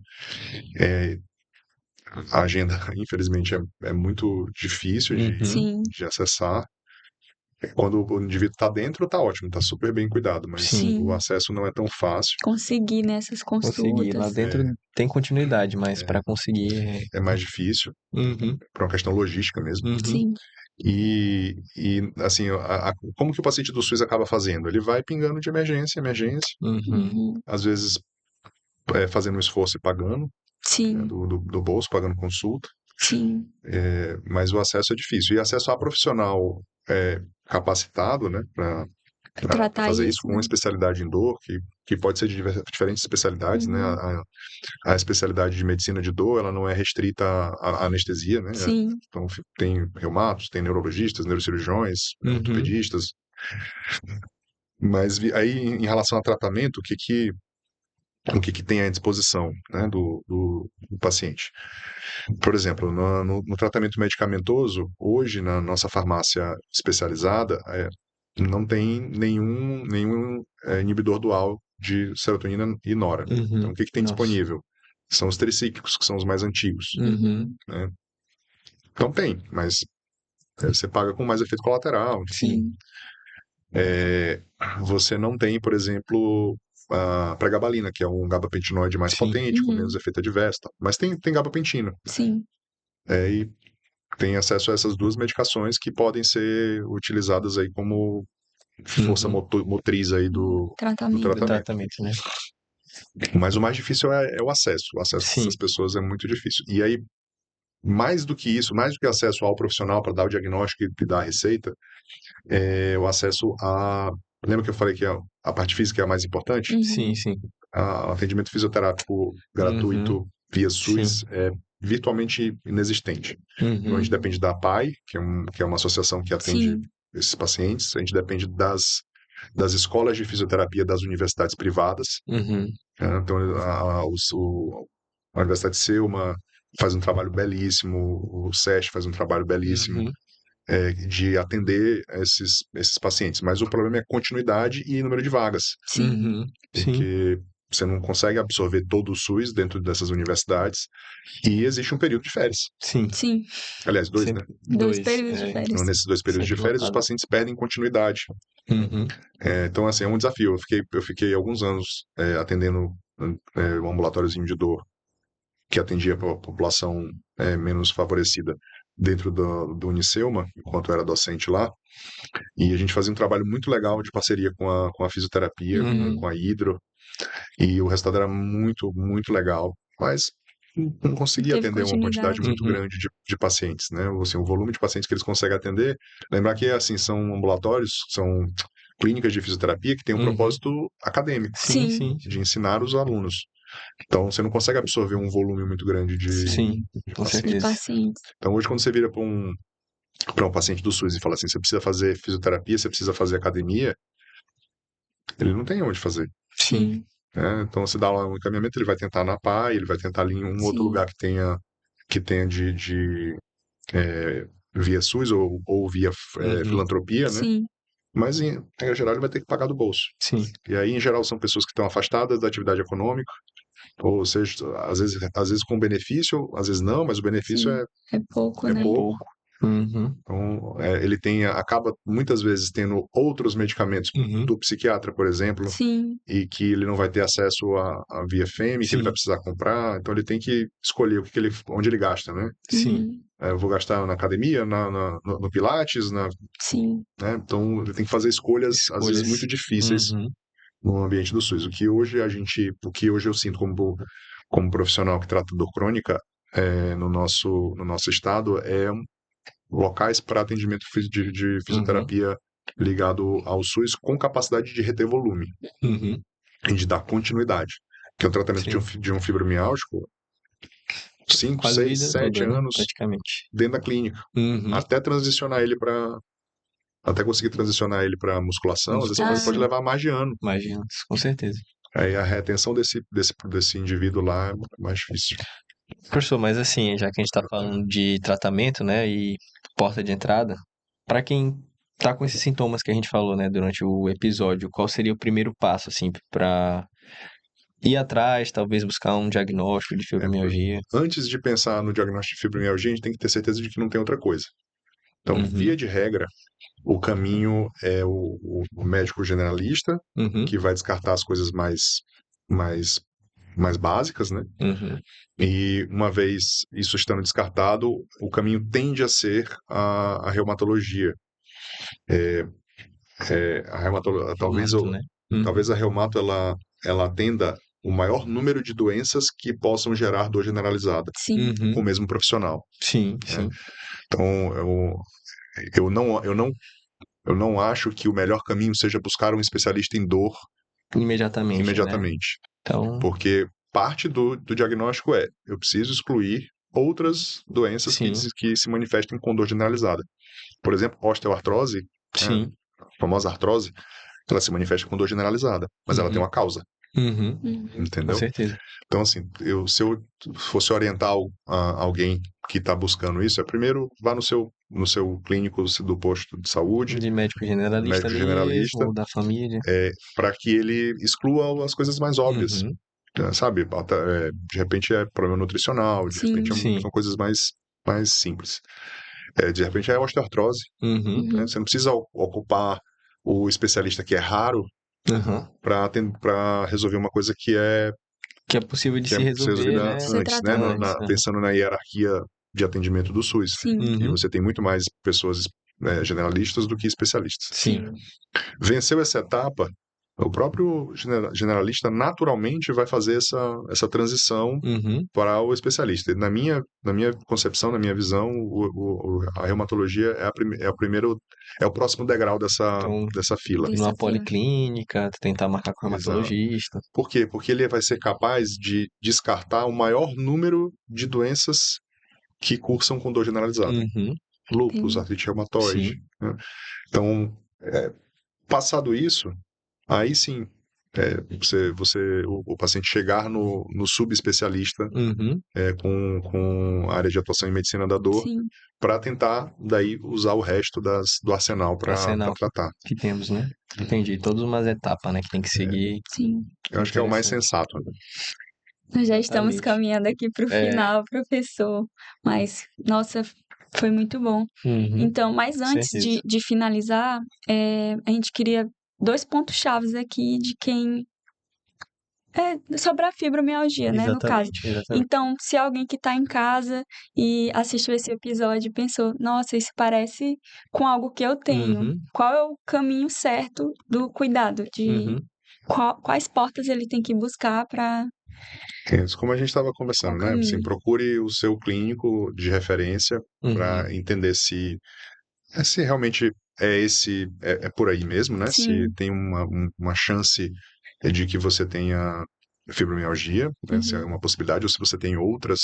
A agenda, infelizmente, é muito difícil Uhum. Sim. de acessar. Quando o indivíduo está dentro, está ótimo, está super bem cuidado, mas Sim. o acesso não é tão fácil, Conseguir nessas Conseguir. Lá consultas. dentro tem continuidade, mas para conseguir. é mais difícil, Uhum. por uma questão logística mesmo. Uhum. Sim. E assim, como que o paciente do SUS acaba fazendo? Ele vai pingando de emergência, Uhum. Uhum. às vezes fazendo um esforço e pagando, né, Sim. do bolso, pagando consulta, Sim. mas o acesso é difícil. E acesso a profissional capacitado, né, para Tratar fazer isso isso, com né? especialidade em dor, que pode ser de diferentes especialidades, né? Uhum. A especialidade de medicina de dor, ela não é restrita à anestesia, né? Sim. Então, tem reumatos, tem neurologistas, neurocirurgiões, Uhum. ortopedistas. Mas aí, em relação a tratamento, que tem à disposição, né, do paciente. Por exemplo, no tratamento medicamentoso, hoje na nossa farmácia especializada, não tem nenhum inibidor dual de serotonina e nora. Então, o que tem Nossa. disponível? São os tricíclicos, que são os mais antigos. Né? Então tem, mas você paga com mais efeito colateral. Sim. Você não tem, por exemplo, a pregabalina, que é um gabapentinoide mais Sim. potente, com menos efeito adverso. Mas tem gabapentina. Sim. E tem acesso a essas duas medicações que podem ser utilizadas aí como força motriz aí do Tratamento. Do tratamento. tratamento, né? Mas o mais difícil é o acesso. O acesso Sim. dessas pessoas é muito difícil. E aí, mais do que isso, mais do que acesso ao profissional para dar o diagnóstico e dar a receita, é o acesso a... Lembra que eu falei que a parte física é a mais importante? Sim, sim. O atendimento fisioterápico gratuito via SUS Sim. é virtualmente inexistente. Então, a gente depende da APAI, que é uma associação que atende Sim. esses pacientes. A gente depende das escolas de fisioterapia das universidades privadas. Uhum. Então, a Universidade de Selma faz um trabalho belíssimo, o SESC faz um trabalho belíssimo de atender esses pacientes. Mas o problema é continuidade e número de vagas, Sim. porque você não consegue absorver todo o SUS dentro dessas universidades e existe um período de férias. Sim. Sim. Aliás, dois, Sempre né? Dois períodos de é. férias. Então, nesses 2 períodos de Sempre férias, os lotado. pacientes perdem continuidade. Uhum. Então, assim, é um desafio. Eu fiquei alguns anos atendendo um ambulatóriozinho de dor que atendia a população menos favorecida dentro do Unicelma, enquanto eu era docente lá. E a gente fazia um trabalho muito legal de parceria com a fisioterapia, com a hidro. E o resultado era muito, muito legal. Mas não conseguia Teve atender uma quantidade continuidade. muito grande de pacientes, né? Assim, o volume de pacientes que eles conseguem atender. Lembrar que, assim, são ambulatórios, são clínicas de fisioterapia que têm um propósito acadêmico, Sim, Sim. sim. de ensinar os alunos. Então, você não consegue absorver um volume muito grande Sim, de com pacientes. De certeza. pacientes. Então, hoje, quando você vira para um paciente do SUS e fala assim, você precisa fazer fisioterapia, você precisa fazer academia, ele não tem onde fazer. Sim. Sim. Né? Então, você dá lá um encaminhamento, ele vai tentar na PAI, ele vai tentar ali em um outro Sim. lugar que tenha via SUS ou via filantropia, né? Sim. Mas, em regra geral, ele vai ter que pagar do bolso. Sim. E aí, em geral, são pessoas que estão afastadas da atividade econômica, ou seja, às vezes com benefício, às vezes não, mas o benefício Sim. É pouco, é né? pouco. Uhum. Então, ele acaba muitas vezes tendo outros medicamentos do psiquiatra, por exemplo, Sim. e que ele não vai ter acesso à via FEMI, que ele vai Sim. precisar comprar. Então, ele tem que escolher onde ele gasta, né? Sim. Uhum. Eu vou gastar na academia, no Pilates, Sim. né? Então, ele tem que fazer escolhas, às vezes, muito difíceis Uhum. no ambiente do SUS. O que hoje eu sinto como profissional que trata dor crônica no nosso estado é locais para atendimento de fisioterapia ligado ao SUS com capacidade de reter volume Uhum. e de dar continuidade. Porque o tratamento Sim. de um fibromialgico, 5, Quase a 6, vida 7 toda, né? anos Praticamente. dentro da clínica. Uhum. Até conseguir transicionar ele para musculação, às vezes pode levar mais de ano. Imagina, com certeza. Aí a retenção desse indivíduo lá é mais difícil. Professor, mas assim, já que a gente tá falando de tratamento, né, e porta de entrada, para quem tá com esses sintomas que a gente falou, né, durante o episódio, qual seria o primeiro passo, assim, para ir atrás, talvez buscar um diagnóstico de fibromialgia? Antes de pensar no diagnóstico de fibromialgia, a gente tem que ter certeza de que não tem outra coisa. Então, via de regra, o caminho é o médico generalista, que vai descartar as coisas mais básicas, né? E uma vez isso estando descartado, o caminho tende a ser a reumatologia. Reumato, né? Talvez a reumato ela atenda o maior número de doenças que possam gerar dor generalizada Sim. com o mesmo profissional. Sim, né? sim. Então, eu não acho que o melhor caminho seja buscar um especialista em dor Imediatamente, né? imediatamente. Então, Porque parte do diagnóstico eu preciso excluir outras doenças sim, que se manifestem com dor generalizada. Por exemplo, osteoartrose, sim. a famosa artrose, ela se manifesta com dor generalizada, mas ela tem uma causa. Uhum, com entendeu? certeza. Então, assim, se eu fosse orientar alguém que está buscando isso, primeiro vá no seu clínico do posto de saúde, De médico generalista médico mesmo, generalista, ou da família. para que ele exclua as coisas mais óbvias, Uhum, sabe? De repente é problema nutricional, de Sim. repente sim. são coisas mais simples. De repente é osteoartrose, Uhum, né? Você não precisa ocupar o especialista que é raro aham. para resolver uma coisa Que é possível de que é se ser resolver, resolvida né? Ser antes, né? tratado. Antes. Aham. Pensando na hierarquia de atendimento do SUS. Sim. E Uhum, você tem muito mais pessoas generalistas do que especialistas. sim. Venceu essa etapa, o próprio generalista naturalmente vai fazer essa transição Uhum. para o especialista. E na minha concepção, na minha visão, a reumatologia é o primeiro, é o próximo degrau dessa, Então, dessa fila. numa Dessa fila. policlínica, tentar marcar com o Exato. reumatologista. Por quê? Porque ele vai ser capaz de descartar o maior número de doenças que cursam com dor generalizada. Uhum, Lúpus, Entendi. artrite reumatoide, sim. né? Então, passado isso, aí sim, o paciente chegar no subespecialista Uhum, com a área de atuação em medicina da dor Sim. para tentar daí usar o resto do arsenal do para arsenal tratar. que temos, né? Entendi. Todas umas etapas, né, que tem que seguir. Sim. Eu acho que é o mais Interessante. sensato, né? Nós já estamos Exatamente. caminhando aqui para o É. final, professor. Mas, nossa, foi muito bom. Uhum, Então, mas com antes certeza. de finalizar, a gente queria 2 pontos chaves aqui de quem sobre a fibromialgia, né, no caso. Exatamente. Então, se alguém que está em casa e assistiu esse episódio e pensou: "Nossa, isso parece com algo que eu tenho", Uhum, qual é o caminho certo do cuidado? uhum, Quais portas ele tem que buscar para Como a gente estava qual conversando, né? Assim, caminho? procure o seu clínico de referência uhum, para entender se realmente é por aí mesmo, né? Se Sim. tem uma chance de que você tenha fibromialgia, né? Se é Uhum. uma possibilidade, ou se você tem outras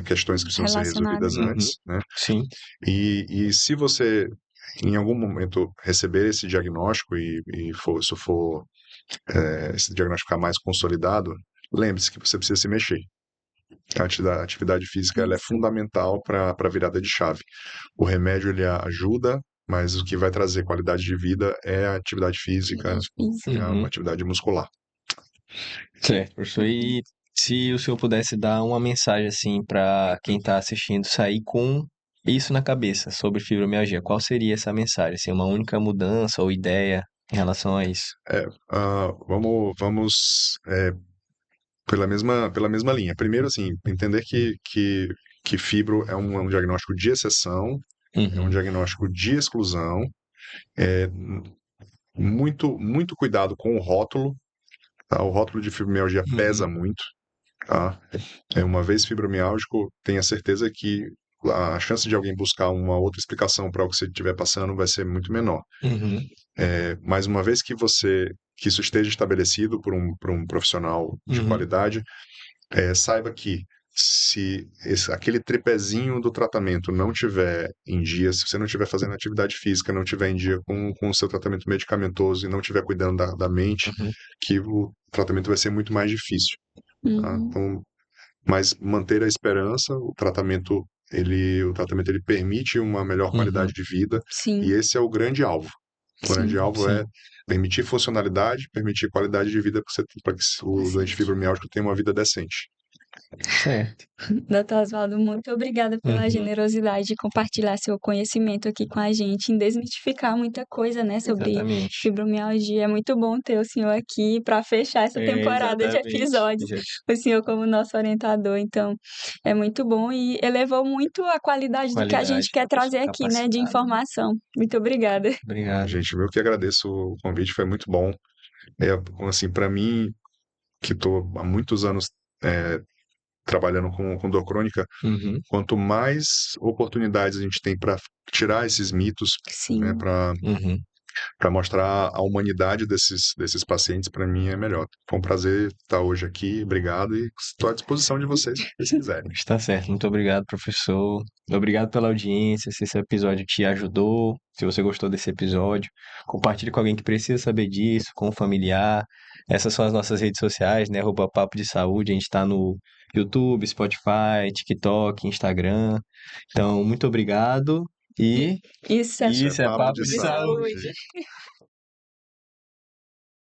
questões que precisam ser Relacionado. resolvidas uhum, antes, né? sim. E se você, em algum momento, receber esse diagnóstico esse diagnóstico ficar mais consolidado, lembre-se que você precisa se mexer. A atividade física ela é Isso. fundamental para a virada de chave. O remédio ele ajuda, mas o que vai trazer qualidade de vida é a atividade física, Atividade física. a Uhum. atividade muscular. Certo, professor. E se o senhor pudesse dar uma mensagem assim para quem está assistindo sair com isso na cabeça sobre fibromialgia, qual seria essa mensagem? Assim, uma única mudança ou ideia em relação a isso? Vamos pela mesma linha. Primeiro, assim, entender que fibro é um diagnóstico de exceção, é um Uhum, diagnóstico de exclusão, é muito, muito cuidado com o rótulo, tá? O rótulo de fibromialgia pesa uhum, muito, tá? Uma vez fibromialgico, tenha certeza que a chance de alguém buscar uma outra explicação para o que você estiver passando vai ser muito menor. uhum, Mas uma vez que isso esteja estabelecido por um profissional de uhum, qualidade, saiba que se aquele tripézinho do tratamento não tiver em dia, se você não estiver fazendo atividade física, não tiver em dia com o seu tratamento medicamentoso e não estiver cuidando da mente, uhum. que o tratamento vai ser muito mais difícil, tá? Uhum. Então, mas manter a esperança, o tratamento ele permite uma melhor Uhum. qualidade de vida, e Sim. esse é o grande alvo. O grande Sim. alvo é Sim, permitir funcionalidade, permitir qualidade de vida para que o doente Paciente. fibromialgico tenha uma vida decente. certo. Doutor Oswaldo, muito obrigada pela Uhum, generosidade de compartilhar seu conhecimento aqui com a gente, em desmistificar muita coisa, né, sobre exatamente. fibromialgia. É muito bom ter o senhor aqui para fechar essa temporada de Exatamente. episódios, o senhor como nosso orientador. Então, é muito bom e elevou muito a qualidade do que a gente Qualidade, quer professor trazer aqui, né, de capacitado. informação. Muito obrigada. Obrigado. Gente, eu que agradeço o convite, foi muito bom. Assim, para mim, que estou há muitos anos trabalhando com dor crônica, Uhum, quanto mais oportunidades a gente tem para tirar esses mitos, né, Sim. para uhum, para mostrar a humanidade desses pacientes, para mim é melhor. Foi um prazer estar hoje aqui, obrigado, e estou à disposição de vocês, se vocês quiserem. Está certo. Muito obrigado, professor. Obrigado pela audiência. Se esse episódio te ajudou, se você gostou desse episódio, compartilhe com alguém que precisa saber disso, com um familiar. Essas são as nossas redes sociais, né? @papo de saúde. A gente está no YouTube, Spotify, TikTok, Instagram. Então, muito obrigado e Isso é Isso é isso é papo de papo de de saúde. saúde. saúde.